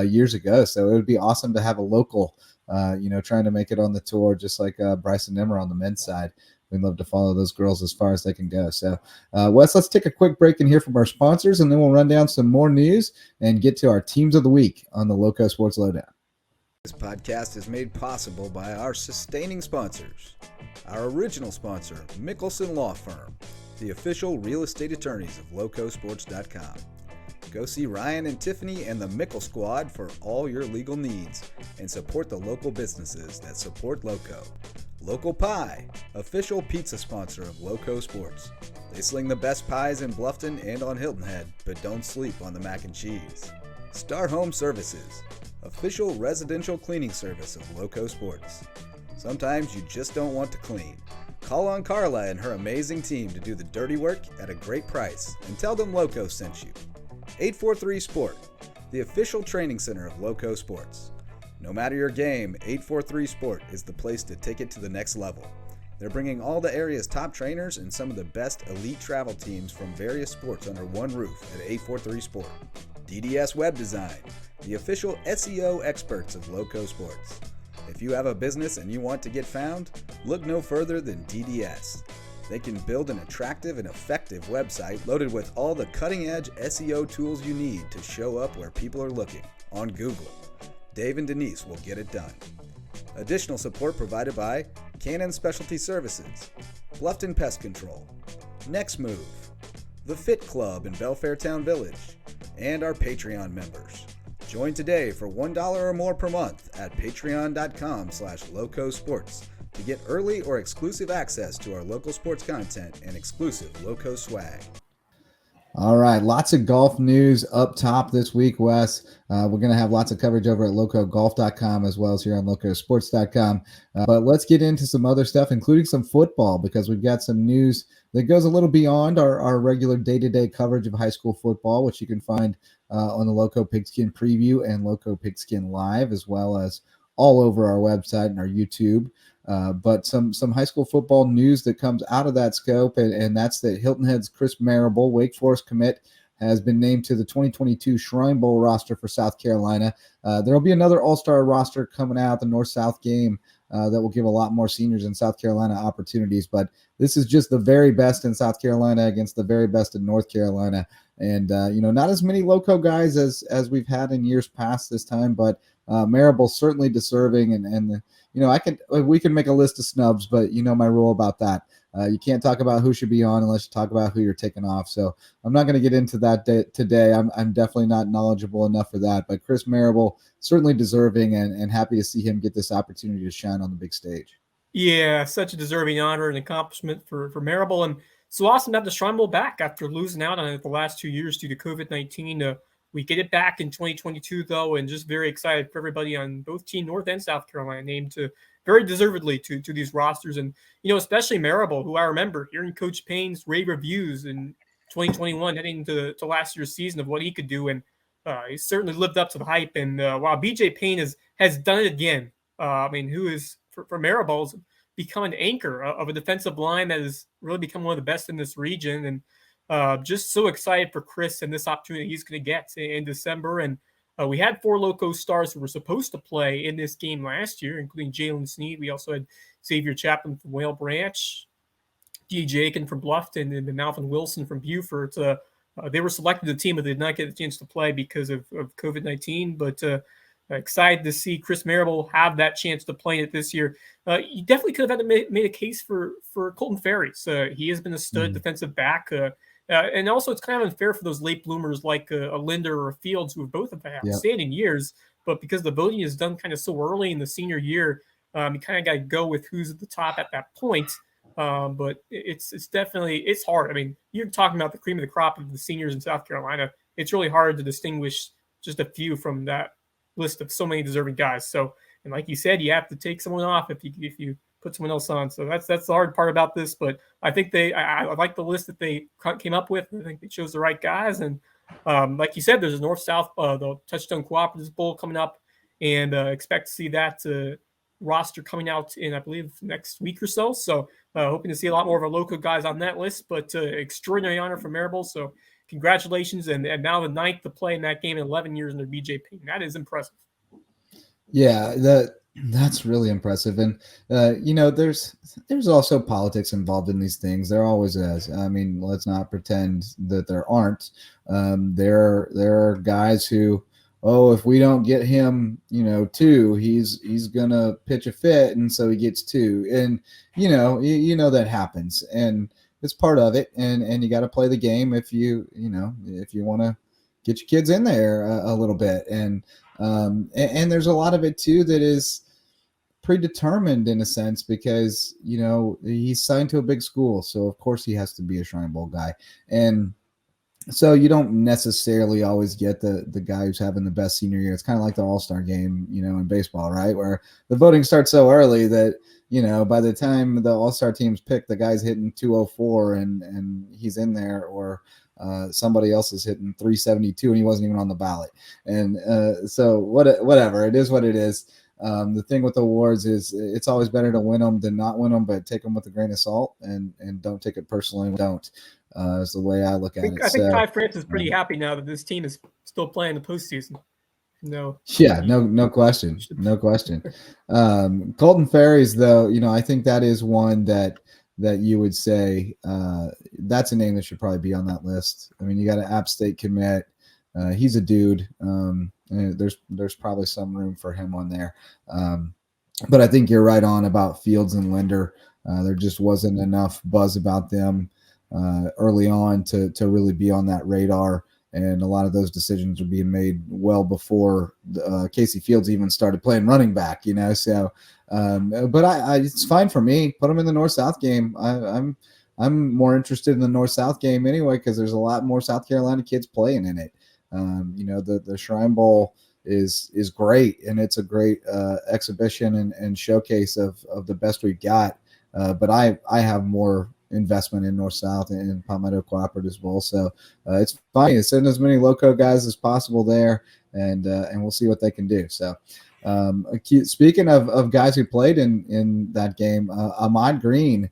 years ago. So it would be awesome to have a local, trying to make it on the tour, just like Bryson Nimmer on the men's side. We'd love to follow those girls as far as they can go. So, Wes, let's take a quick break and hear from our sponsors, and then we'll run down some more news and get to our teams of the week on the LowcoSports Lowdown. This podcast is made possible by our sustaining sponsors. Our original sponsor, Mickelson Law Firm, the official real estate attorneys of LowcoSports.com. Go see Ryan and Tiffany and the Mickle Squad for all your legal needs and support the local businesses that support Lowco. Local Pie, official pizza sponsor of Lowco Sports. They sling the best pies in Bluffton and on Hilton Head, but don't sleep on the mac and cheese. Star Home Services, official residential cleaning service of Lowco Sports. Sometimes you just don't want to clean. Call on Carla and her amazing team to do the dirty work at a great price and tell them Lowco sent you. 843 Sport, the official training center of Lowco Sports. No matter your game, 843 Sport is the place to take it to the next level. They're bringing all the area's top trainers and some of the best elite travel teams from various sports under one roof at 843 Sport. DDS Web Design, the official SEO experts of Lowco Sports. If you have a business and you want to get found, look no further than DDS. They can build an attractive and effective website loaded with all the cutting-edge SEO tools you need to show up where people are looking, on Google. Dave and Denise will get it done. Additional support provided by Cannon Specialty Services, Bluffton Pest Control, Next Move, The Fit Club in Belfairtown Village, and our Patreon members. Join today for $1 or more per month at patreon.com/LowcoSports to get early or exclusive access to our local sports content and exclusive Lowco swag. All right, lots of golf news up top this week, Wes. We're going to have lots of coverage over at LowcoGolf.com as well as here on LowcoSports.com. But let's get into some other stuff, including some football, because we've got some news that goes a little beyond our regular day-to-day coverage of high school football, which you can find on the Lowco Pigskin Preview and Lowco Pigskin Live, as well as all over our website and our YouTube. But some high school football news that comes out of that scope, and that's that Hilton Head's Chris Marable, Wake Forest commit, has been named to the 2022 Shrine Bowl roster for South Carolina. There will be another all-star roster coming out, the North-South game, that will give a lot more seniors in South Carolina opportunities. But this is just the very best in South Carolina against the very best in North Carolina. And, not as many Lowco guys as we've had in years past this time, but Marable certainly deserving. And we can make a list of snubs, but you know my rule about that. You can't talk about who should be on unless you talk about who you're taking off. So I'm not going to get into that today. I'm definitely not knowledgeable enough for that. But Chris Marable, certainly deserving and happy to see him get this opportunity to shine on the big stage. Yeah, such a deserving honor and accomplishment for Marable. And so awesome to have the Shrine Bowl back after losing out on it the last 2 years due to COVID-19. We get it back in 2022, though, and just very excited for everybody on both Team North and South Carolina named to very deservedly to these rosters. And, especially Marable, who I remember hearing Coach Payne's rave reviews in 2021 heading to last year's season of what he could do. And he certainly lived up to the hype. And while BJ Payne has done it again, who is, for Marable, become an anchor of a defensive line that has really become one of the best in this region. And just so excited for Chris and this opportunity he's going to get in December. And we had 4 Lowco stars who were supposed to play in this game last year, including Jalen Sneed. We also had Xavier Chaplin from Whale Branch, DJ Aiken from Bluffton, and then Alvin Wilson from Beaufort. They were selected to the team, but they did not get a chance to play because of COVID-19. But excited to see Chris Marable have that chance to play in it this year. You definitely could have had made a case for Colton Ferries. He has been a stud defensive back. And also, it's kind of unfair for those late bloomers like a Linder or a Fields, who both have had outstanding years. But because the voting is done kind of so early in the senior year, you kind of got to go with who's at the top at that point. But it's definitely hard. You're talking about the cream of the crop of the seniors in South Carolina. It's really hard to distinguish just a few from that list of so many deserving guys. So, and like you said, you have to take someone off if you put someone else on. So that's the hard part about this. But I think I like the list that they came up with. I think they chose the right guys. And like you said, there's a North-South, the Touchstone Cooperatives Bowl coming up, and expect to see that roster coming out in, I believe, next week or so. So hoping to see a lot more of our local guys on that list, but extraordinary honor for Marable. So congratulations. And now the 9th to play in that game in 11 years under BJ Payne. That is impressive. Yeah, that's really impressive. And, there's also politics involved in these things. There always is. Let's not pretend that there aren't. There are guys who, if we don't get him, 2, he's going to pitch a fit. And so he gets 2. And, that happens. And it's part of it. And you got to play the game if you want to get your kids in there a little bit. And there's a lot of it too that is predetermined in a sense because he's signed to a big school, so of course he has to be a Shrine Bowl guy. And So you don't necessarily always get the guy who's having the best senior year. It's kind of like the All-Star game, in baseball, right? Where the voting starts so early that, by the time the All-Star teams pick, the guy's hitting 204 and he's in there, or somebody else is hitting 372 and he wasn't even on the ballot. And so whatever, it is what it is. The thing with awards is it's always better to win them than not win them, but take them with a grain of salt and don't take it personally. Don't. Is the way I look at it. I think Ty France is pretty happy now that this team is still playing the postseason. No. Yeah, no question. No question. Colton Ferries, though, I think that is one that you would say that's a name that should probably be on that list. I mean, you got an App State commit. He's a dude. There's probably some room for him on there. But I think you're right on about Fields and Linder. There just wasn't enough buzz about them early on to really be on that radar. And a lot of those decisions are being made well before Casey Fields even started playing running back, So, but I it's fine for me. Put him in the North-South game. I'm more interested in the North-South game anyway, because there's a lot more South Carolina kids playing in it. The Shrine Bowl is great, and it's a great exhibition and showcase of the best we've got. But I have more investment in North-South and Palmetto Cooperative Bowl. So it's fine. Send as many Loco guys as possible there, and we'll see what they can do. So speaking of guys who played in that game, Ahmad Green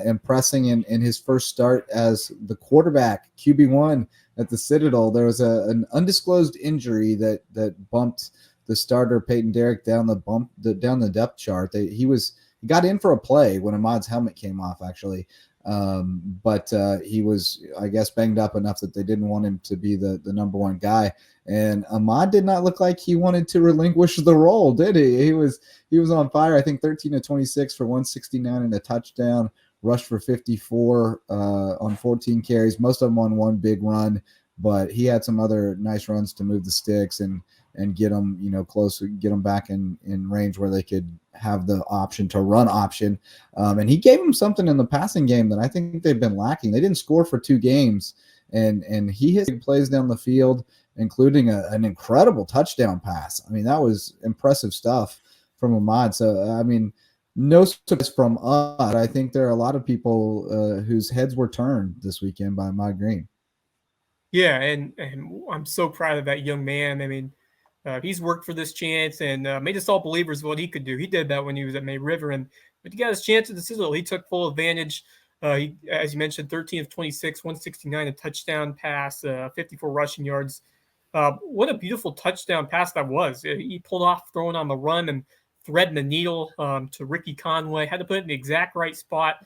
impressing in his first start as the quarterback, QB1 at the Citadel. There was an undisclosed injury that bumped the starter Peyton Derrick down the depth chart. He got in for a play when Ahmad's helmet came off, actually. But he was, I guess, banged up enough that they didn't want him to be the number one guy. And Ahmad did not look like he wanted to relinquish the role, did he? He was on fire. I think 13 of 26 for 169 and a touchdown, rushed for 54 on 14 carries, most of them on one big run. But he had some other nice runs to move the sticks and get them, close, get them back in range where they could have the option to run option. And he gave them something in the passing game that I think they've been lacking. They didn't score for 2 games, and he hit plays down the field, including an incredible touchdown pass. I mean, that was impressive stuff from Ahmad. So, I mean, no surprise from us. I think there are a lot of people whose heads were turned this weekend by Ahmad Green. Yeah, and I'm so proud of that young man. I mean, he's worked for this chance and made us all believers of what he could do. He did that when he was at May River, but he got his chance at the Citadel. He took full advantage. He, as you mentioned, 13 of 26, 169, a touchdown pass, 54 rushing yards. What a beautiful touchdown pass that was. He pulled off throwing on the run and threading the needle to Ricky Conway. Had to put it in the exact right spot,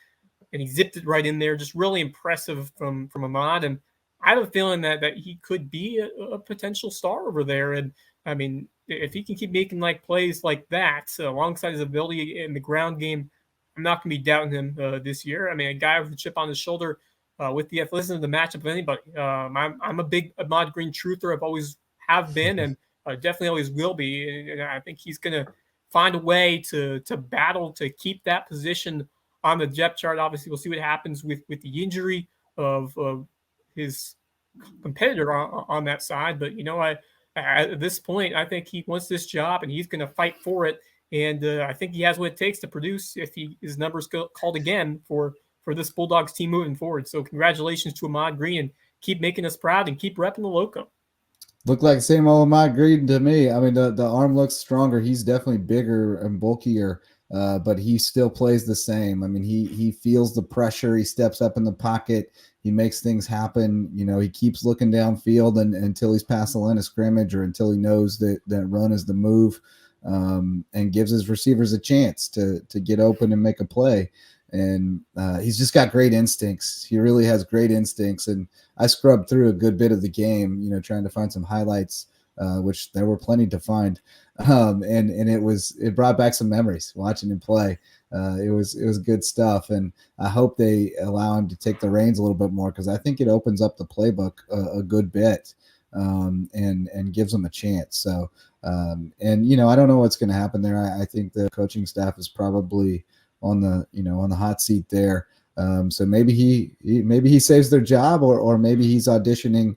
and he zipped it right in there. Just really impressive from Ahmad. And I have a feeling that he could be a potential star over there. And I mean, if he can keep making plays like that alongside his ability in the ground game, I'm not going to be doubting him this year. I mean, a guy with a chip on his shoulder with the athleticism to match up with anybody. I'm a big Ahmad Green truther. I've always have been and definitely always will be. And I think he's going to find a way to battle to keep that position on the depth chart. Obviously, we'll see what happens with the injury of his competitor on that side. But, at this point, I think he wants this job and he's going to fight for it. And I think he has what it takes to produce if his numbers called again for this Bulldogs team moving forward. So congratulations to Ahmad Green, and keep making us proud and keep repping the Loco. Look like the same old Ahmad Green to me. I mean, the arm looks stronger. He's definitely bigger and bulkier, but he still plays the same. I mean, he feels the pressure. He steps up in the pocket. He makes things happen. He keeps looking downfield until he's past the line of scrimmage or until he knows that run is the move, and gives his receivers a chance to get open and make a play. And he's just got great instincts. He really has great instincts. And I scrubbed through a good bit of the game, trying to find some highlights, which there were plenty to find. And it brought back some memories watching him play. It was good stuff. And I hope they allow him to take the reins a little bit more, because I think it opens up the playbook a good bit, and gives them a chance. So, I don't know what's going to happen there. I think the coaching staff is probably on the hot seat there. So maybe he saves their job, or maybe he's auditioning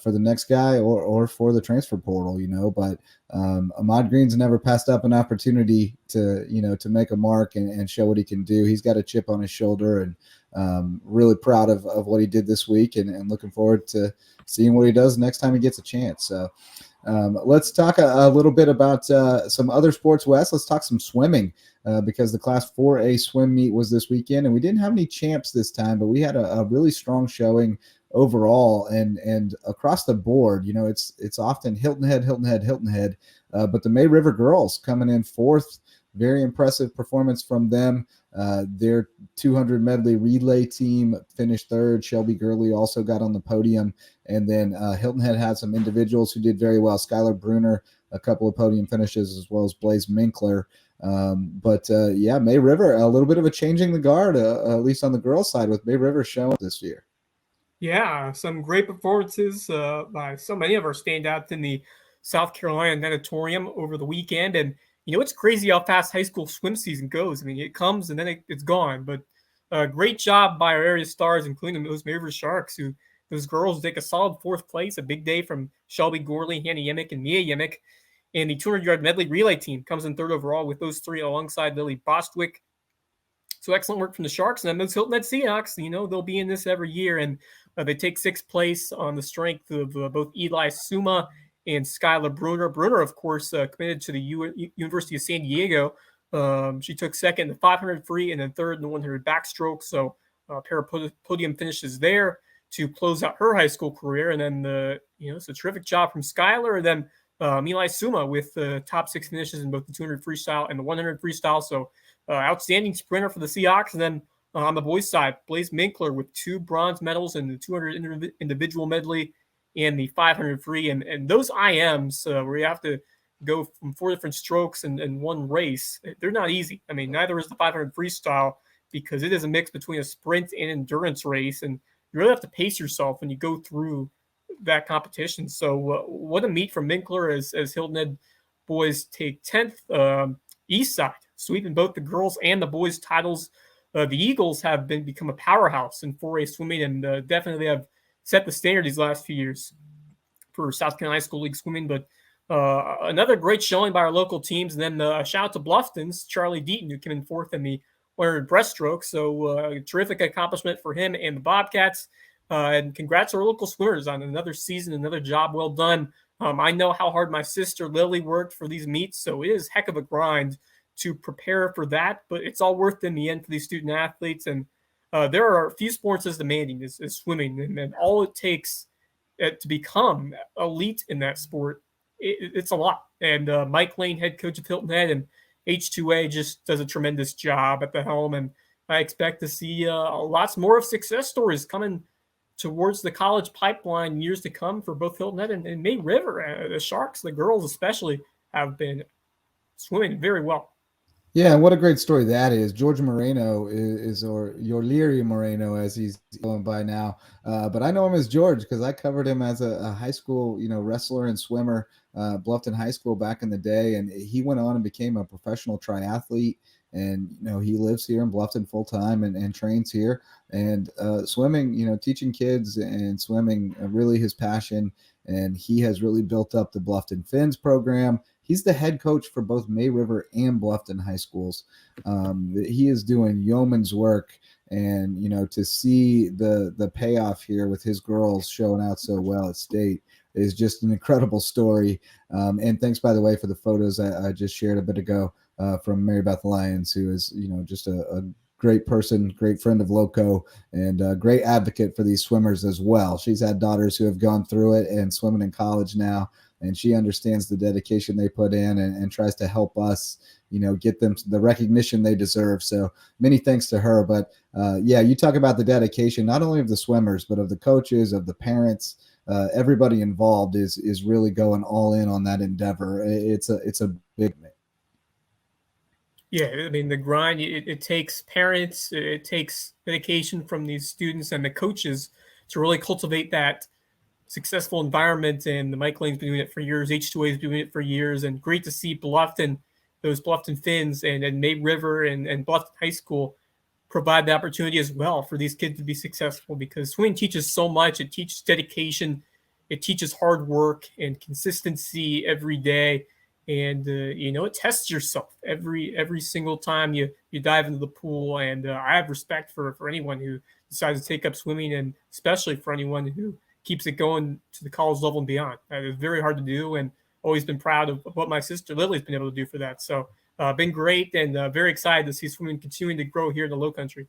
for the next guy, or for the transfer portal, but Ahmad Green's never passed up an opportunity to make a mark and show what he can do. He's got a chip on his shoulder, and really proud of what he did this week, and looking forward to seeing what he does next time he gets a chance. So let's talk a little bit about some other sports, Wes. Let's talk some swimming, because the Class 4A swim meet was this weekend, and we didn't have any champs this time, but we had a really strong showing overall and across the board. It's often Hilton Head, but the May River girls coming in fourth. Very impressive performance from them. Their 200 medley relay team finished third. Shelby Gurley also got on the podium. And then Hilton Head had some individuals who did very well. Skylar Bruner, a couple of podium finishes, as well as Blaze Minkler. May River, a little bit of a changing the guard, at least on the girls' side, with May River showing this year. Yeah, some great performances by so many of our standouts in the South Carolina Natatorium over the weekend. And, it's crazy how fast high school swim season goes. I mean, it comes and then it's gone. But great job by our area stars, including those May River Sharks, those girls take a solid fourth place, a big day from Shelby Gorley, Hannah Yemick, and Mia Yemick. And the 200-yard medley relay team comes in third overall with those three alongside Lily Bostwick. So excellent work from the Sharks. And then those Hilton Head Seahawks, they'll be in this every year. And they take sixth place on the strength of both Eli Suma and Skylar Bruner. Bruner, of course, committed to the University of San Diego. She took second in the 500 free and then third in the 100 backstroke. So a pair of podium finishes there to close out her high school career. And then, it's a terrific job from Skylar. And then Eli Suma with the top six finishes in both the 200 freestyle and the 100 freestyle. So outstanding sprinter for the Seahawks. And then on the boys' side, Blaze Minkler with 2 bronze medals in the 200 individual medley and the 500 free. And those IMs where you have to go from 4 different strokes in one race, they're not easy. I mean, neither is the 500 freestyle, because it is a mix between a sprint and endurance race. And you really have to pace yourself when you go through that competition. So what a meet from Minkler as Hilton Head boys take 10th. East side, sweeping both the girls and the boys titles. The Eagles have become a powerhouse in 4A swimming, and definitely have set the standard these last few years for South Carolina High School League swimming. But another great showing by our local teams. And then shout out to Bluffton's Charlie Deaton, who came in fourth in the 100 breaststroke. So terrific accomplishment for him and the Bobcats. And congrats to our local swimmers on another season, another job well done. I know how hard my sister Lily worked for these meets, so it is heck of a grind to prepare for that, but it's all worth it in the end for these student athletes. And there are a few sports as demanding as swimming, and all it takes to become elite in that sport, it's a lot. And Mike Lane, head coach of Hilton Head and H2A, just does a tremendous job at the helm, and I expect to see lots more of success stories coming towards the college pipeline in years to come for both Hilton Head and May River. The Sharks, the girls especially, have been swimming very well. Yeah, and what a great story that is. George Moreno or Yorlieri Moreno, as he's going by now. But I know him as George because I covered him as a high school, wrestler and swimmer, Bluffton High School back in the day. And he went on and became a professional triathlete. And, he lives here in Bluffton full time and trains here. And swimming, teaching kids and swimming, really his passion. And he has really built up the Bluffton Finns program. He's the head coach for both May River and Bluffton high schools. He is doing yeoman's work, and to see the payoff here with his girls showing out so well at state is just an incredible story. And thanks, by the way, for the photos I just shared a bit ago from Mary Beth Lyons, who is just a great person, great friend of Lowco, and a great advocate for these swimmers as well. She's had daughters who have gone through it and swimming in college now. And she understands the dedication they put in and tries to help us, get them the recognition they deserve. So many thanks to her. But you talk about the dedication, not only of the swimmers, but of the coaches, of the parents. Everybody involved is really going all in on that endeavor. It's a big thing. Yeah, I mean, the grind, it takes parents, it takes dedication from these students and the coaches to really cultivate that successful environment. And the Mike Lane's been doing it for years. H2A is doing it for years. And great to see those Bluffton Finns and May River and Bluffton High School provide the opportunity as well for these kids to be successful, because swimming teaches so much. It teaches dedication, it teaches hard work and consistency every day. And it tests yourself every single time you dive into the pool. And I have respect for anyone who decides to take up swimming, and especially for anyone who keeps it going to the college level and beyond. That is very hard to do, and always been proud of what my sister Lily's been able to do for that. So been great, and very excited to see swimming continuing to grow here in the Lowcountry.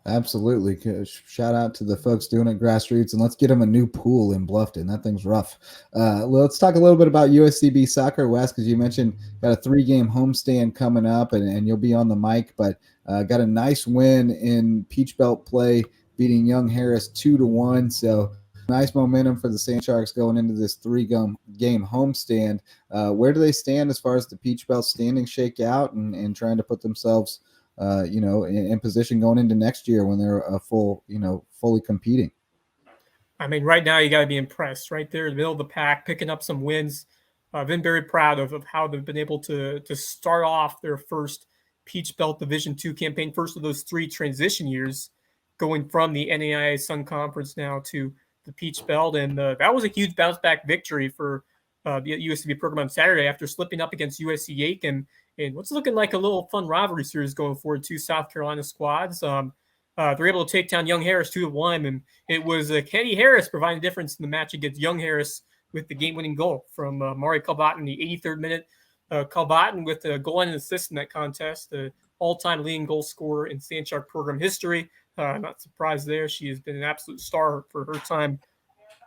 Absolutely. Shout out to the folks doing it grassroots, and let's get them a new pool in Bluffton. That thing's rough. Let's talk a little bit about USCB soccer, Wes, because you mentioned got a 3-game homestand coming up, and you'll be on the mic, but got a nice win in Peach Belt play, beating Young Harris 2-1. So nice momentum for the Sand Sharks going into this 3-game homestand. Where do they stand as far as the Peach Belt standing shake out and trying to put themselves in position going into next year when they're fully competing? I mean, right now you got to be impressed. Right there in the middle of the pack, picking up some wins. I've been very proud of how they've been able to start off their first Peach Belt Division II campaign, first of those 3 transition years, going from the NAIA Sun Conference now to the Peach Belt. And that was a huge bounce back victory for the USCB program on Saturday after slipping up against USC Aiken. And what's looking like a little fun rivalry series going forward, 2 South Carolina squads. They're able to take down Young Harris 2-1, and it was Kenny Harris providing the difference in the match against Young Harris with the game-winning goal from Mari Kalbatin in the 83rd minute. Kalbatin with a goal and an assist in that contest, the all-time leading goal scorer in Sand Shark program history. Not surprised there. She has been an absolute star for her time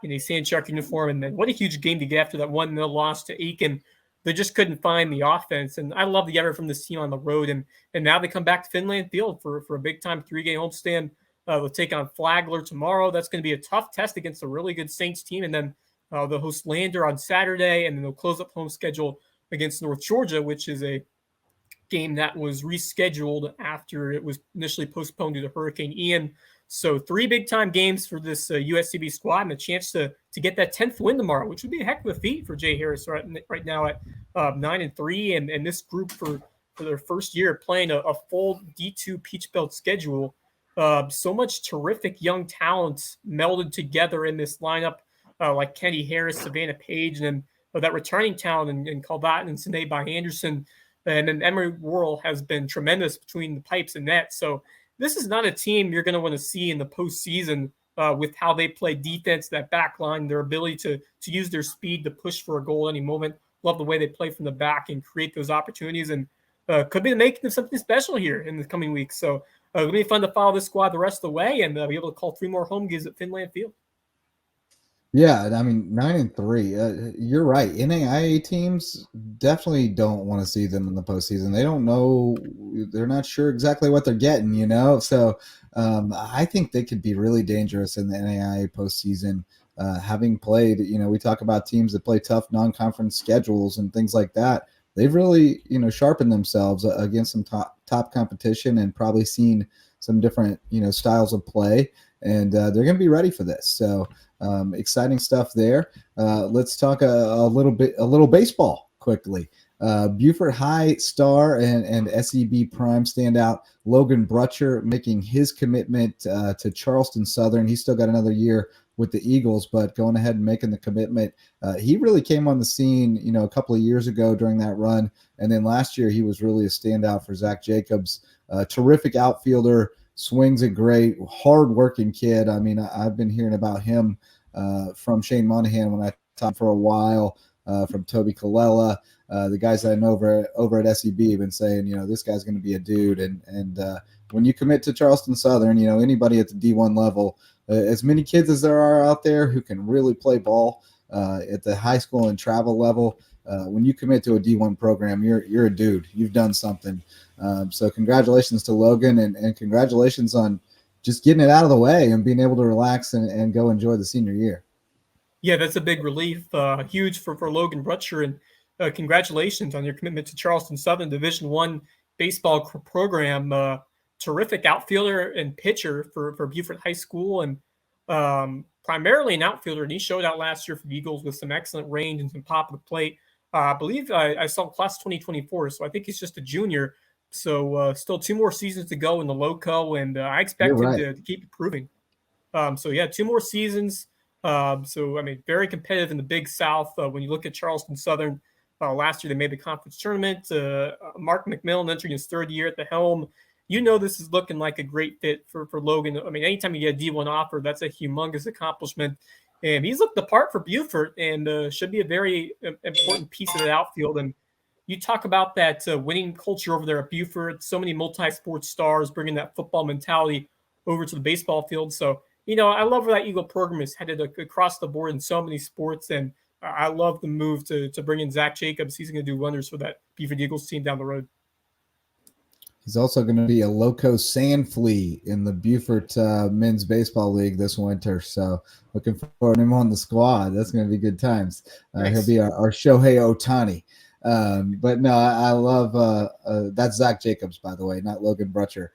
in a Sand Shark uniform. And then what a huge game to get after that 1-0 loss to Aiken. They just couldn't find the offense. And I love the effort from this team on the road. And now they come back to Finland Field for a big-time 3-game homestand. They'll take on Flagler tomorrow. That's going to be a tough test against a really good Saints team. And then they'll host Lander on Saturday, and then they'll close up home schedule against North Georgia, which is a game that was rescheduled after it was initially postponed due to Hurricane Ian. So 3 big-time games for this USCB squad, and a chance to get that 10th win tomorrow, which would be a heck of a feat for Jay Harris right now at 9-3, and this group for their first year playing a full D2 Peach Belt schedule. So much terrific young talent melded together in this lineup, like Kenny Harris, Savannah Page, and then that returning talent in Kalbatin and Sinead by Anderson. And then Emery Worrell has been tremendous between the pipes and net. So this is not a team you're going to want to see in the postseason with how they play defense, that back line, their ability to use their speed to push for a goal at any moment. Love the way they play from the back and create those opportunities, and could be making them something special here in the coming weeks. So it'll be fun to follow this squad the rest of the way and be able to call 3 more home games at Finland Field. Yeah, I mean, 9-3. You're right. NAIA teams definitely don't want to see them in the postseason. They don't know. They're not sure exactly what they're getting, So I think they could be really dangerous in the NAIA postseason. Having played, we talk about teams that play tough non-conference schedules and things like that. They've really, sharpened themselves against some top competition and probably seen some different, styles of play. And they're going to be ready for this. So exciting stuff there. Let's talk a little baseball quickly. Beaufort High star and SEB Prime standout Logan Brutcher making his commitment to Charleston Southern. He's still got another year with the Eagles, but going ahead and making the commitment. He really came on the scene, a couple of years ago during that run. And then last year he was really a standout for Zach Jacobs. Terrific outfielder, swings it great, hard-working kid. I mean, I've been hearing about him from Shane Monahan when I talked for a while, from Toby Colella. The guys that I know over at SEB have been saying, this guy's going to be a dude. And when you commit to Charleston Southern, anybody at the D1 level, as many kids as there are out there who can really play ball at the high school and travel level, when you commit to a D1 program, you're a dude. You've done something. So congratulations to Logan, and congratulations on just getting it out of the way and being able to relax and go enjoy the senior year. Yeah, that's a big relief. Huge for Logan Brutcher, and congratulations on your commitment to Charleston Southern Division I baseball program. Terrific outfielder and pitcher for Beaufort High School, and primarily an outfielder. And he showed out last year for the Eagles with some excellent range and some pop of the plate. I believe I saw class 2024, so I think he's just a junior. So still 2 more seasons to go in the Lowco, and I You're expect him right. to keep improving. So yeah, 2 more seasons. So I mean, very competitive in the Big South. When you look at Charleston Southern, last year they made the conference tournament. Mark McMillan entering his 3rd year at the helm. You know this is looking like a great fit for Logan. I mean, anytime you get a D1 offer, that's a humongous accomplishment. And he's looked the part for Beaufort and should be a very important piece of the outfield. And you talk about that winning culture over there at Beaufort. So many multi-sport stars bringing that football mentality over to the baseball field. So, I love where that Eagle program is headed across the board in so many sports. And I love the move to bring in Zach Jacobs. He's going to do wonders for that Beaufort Eagles team down the road. He's also going to be a Lowco Sand Flea in the Beaufort Men's Baseball League this winter. So looking forward to him on the squad. That's going to be good times. Nice. He'll be our Shohei Ohtani. But no, I love that's Zach Jacobs, by the way, not Logan Brutcher.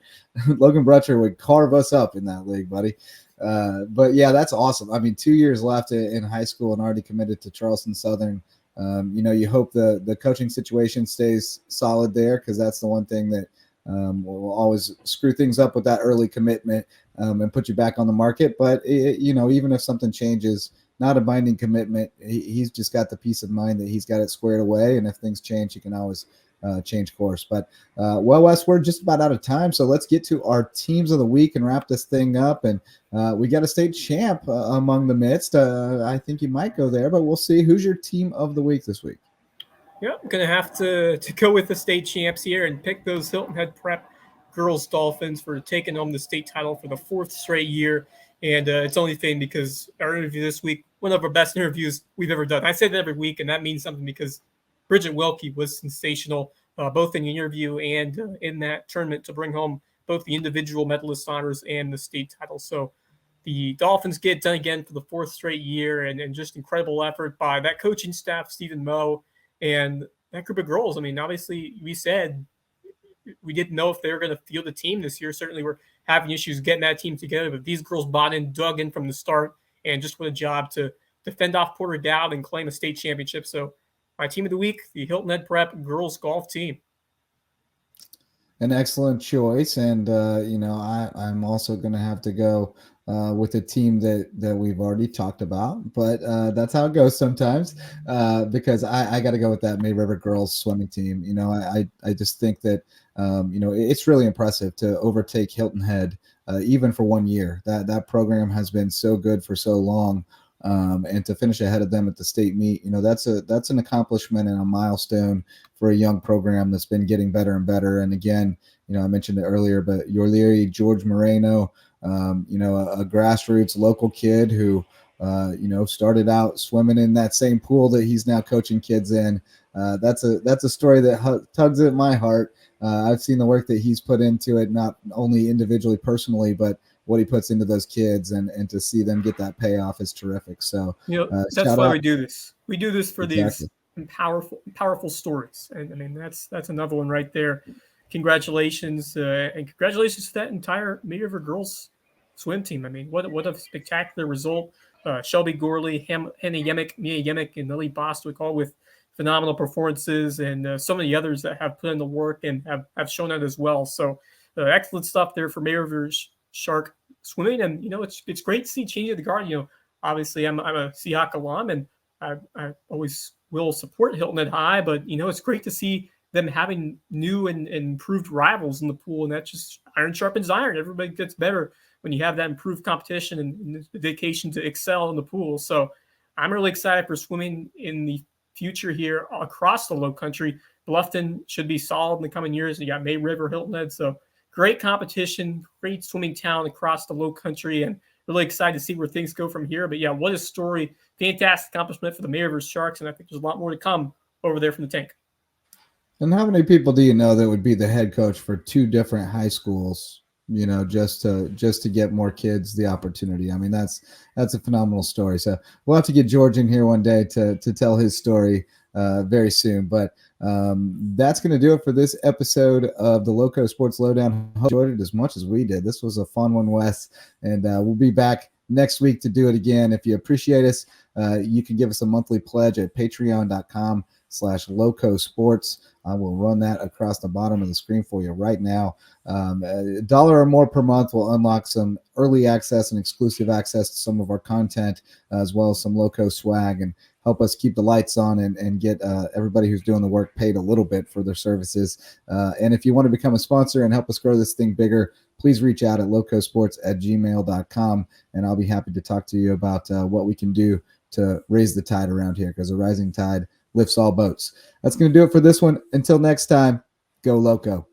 Logan Brutcher would carve us up in that league, buddy. But yeah, that's awesome. I mean, 2 years left in high school and already committed to Charleston Southern. You hope the coaching situation stays solid there, because that's the one thing that will always screw things up with that early commitment and put you back on the market. But even if something changes, not a binding commitment, he's just got the peace of mind that he's got it squared away. And if things change, he can always change course. But Wes, we're just about out of time. So let's get to our teams of the week and wrap this thing up. And we got a state champ among the midst. I think you might go there, but we'll see. Who's your team of the week this week? Yeah, I'm going to have to go with the state champs here and pick those Hilton Head Prep girls Dolphins for taking home the state title for the 4th straight year. And it's only fitting because our interview this week, one of our best interviews we've ever done. I say that every week, and that means something because Bridget Wilkie was sensational, both in the interview and in that tournament, to bring home both the individual medalist honors and the state title. So the Dolphins get done again for the 4th straight year, and just incredible effort by that coaching staff, Stephen Moe, and that group of girls. I mean, obviously, we said we didn't know if they were going to field a team this year. Certainly, we're having issues getting that team together, but these girls bought in, dug in from the start, and just what a job to fend off Porter Dowd and claim a state championship. So my team of the week, the Hilton Head Prep girls golf team. An excellent choice. And, I'm also going to have to go with a team that we've already talked about, but that's how it goes sometimes, because I got to go with that May River girls swimming team. I just think that, it's really impressive to overtake Hilton Head, even for 1 year. That program has been so good for so long. And to finish ahead of them at the state meet, that's an accomplishment and a milestone for a young program that's been getting better and better. And again, I mentioned it earlier, but Yorleary George Moreno, a grassroots local kid who, started out swimming in that same pool that he's now coaching kids in. That's a story that tugs at my heart. I've seen the work that he's put into it, not only individually, personally, but what he puts into those kids, and to see them get that payoff is terrific. So that's why we do this. We do this for Exactly. these powerful stories. And I mean, that's another one right there. Congratulations, and congratulations to that entire May River girls swim team. I mean, what a spectacular result. Shelby Gorley, Hannah Yemick, Mia Yemick, and Lily Bostwick, all with phenomenal performances, and so many others that have put in the work and have shown that as well. So excellent stuff there for May River Shark swimming. And it's great to see change of the guard. Obviously I'm a Seahawk alum, and I always will support Hilton Head High, but it's great to see them having new and improved rivals in the pool, and that just iron sharpens iron. Everybody gets better when you have that improved competition and the dedication to excel in the pool. So I'm really excited for swimming in the future here across the Lowcountry. Bluffton should be solid in the coming years. You got May River, Hilton Head, so great competition, great swimming talent across the Lowcountry, and really excited to see where things go from here. But yeah, what a story. Fantastic accomplishment for the May River Sharks, and I think there's a lot more to come over there from the tank. And how many people do you know that would be the head coach for 2 different high schools, just to get more kids the opportunity? I mean, that's a phenomenal story. So we'll have to get George in here one day to tell his story very soon. But that's going to do it for this episode of the LowcoSports Lowdown. Hope you enjoyed it as much as we did. This was a fun one, Wes, and we'll be back next week to do it again. If you appreciate us, you can give us a monthly pledge at patreon.com/ patreon.com/LowcoSports. I will run that across the bottom of the screen for you right now. $1 or more per month will unlock some early access and exclusive access to some of our content, as well as some Lowco swag, and help us keep the lights on and get everybody who's doing the work paid a little bit for their services. And if you want to become a sponsor and help us grow this thing bigger, please reach out at LowcoSports@gmail.com, and I'll be happy to talk to you about what we can do to raise the tide around here, because a rising tide lifts all boats. That's going to do it for this one. Until next time, go Lowco.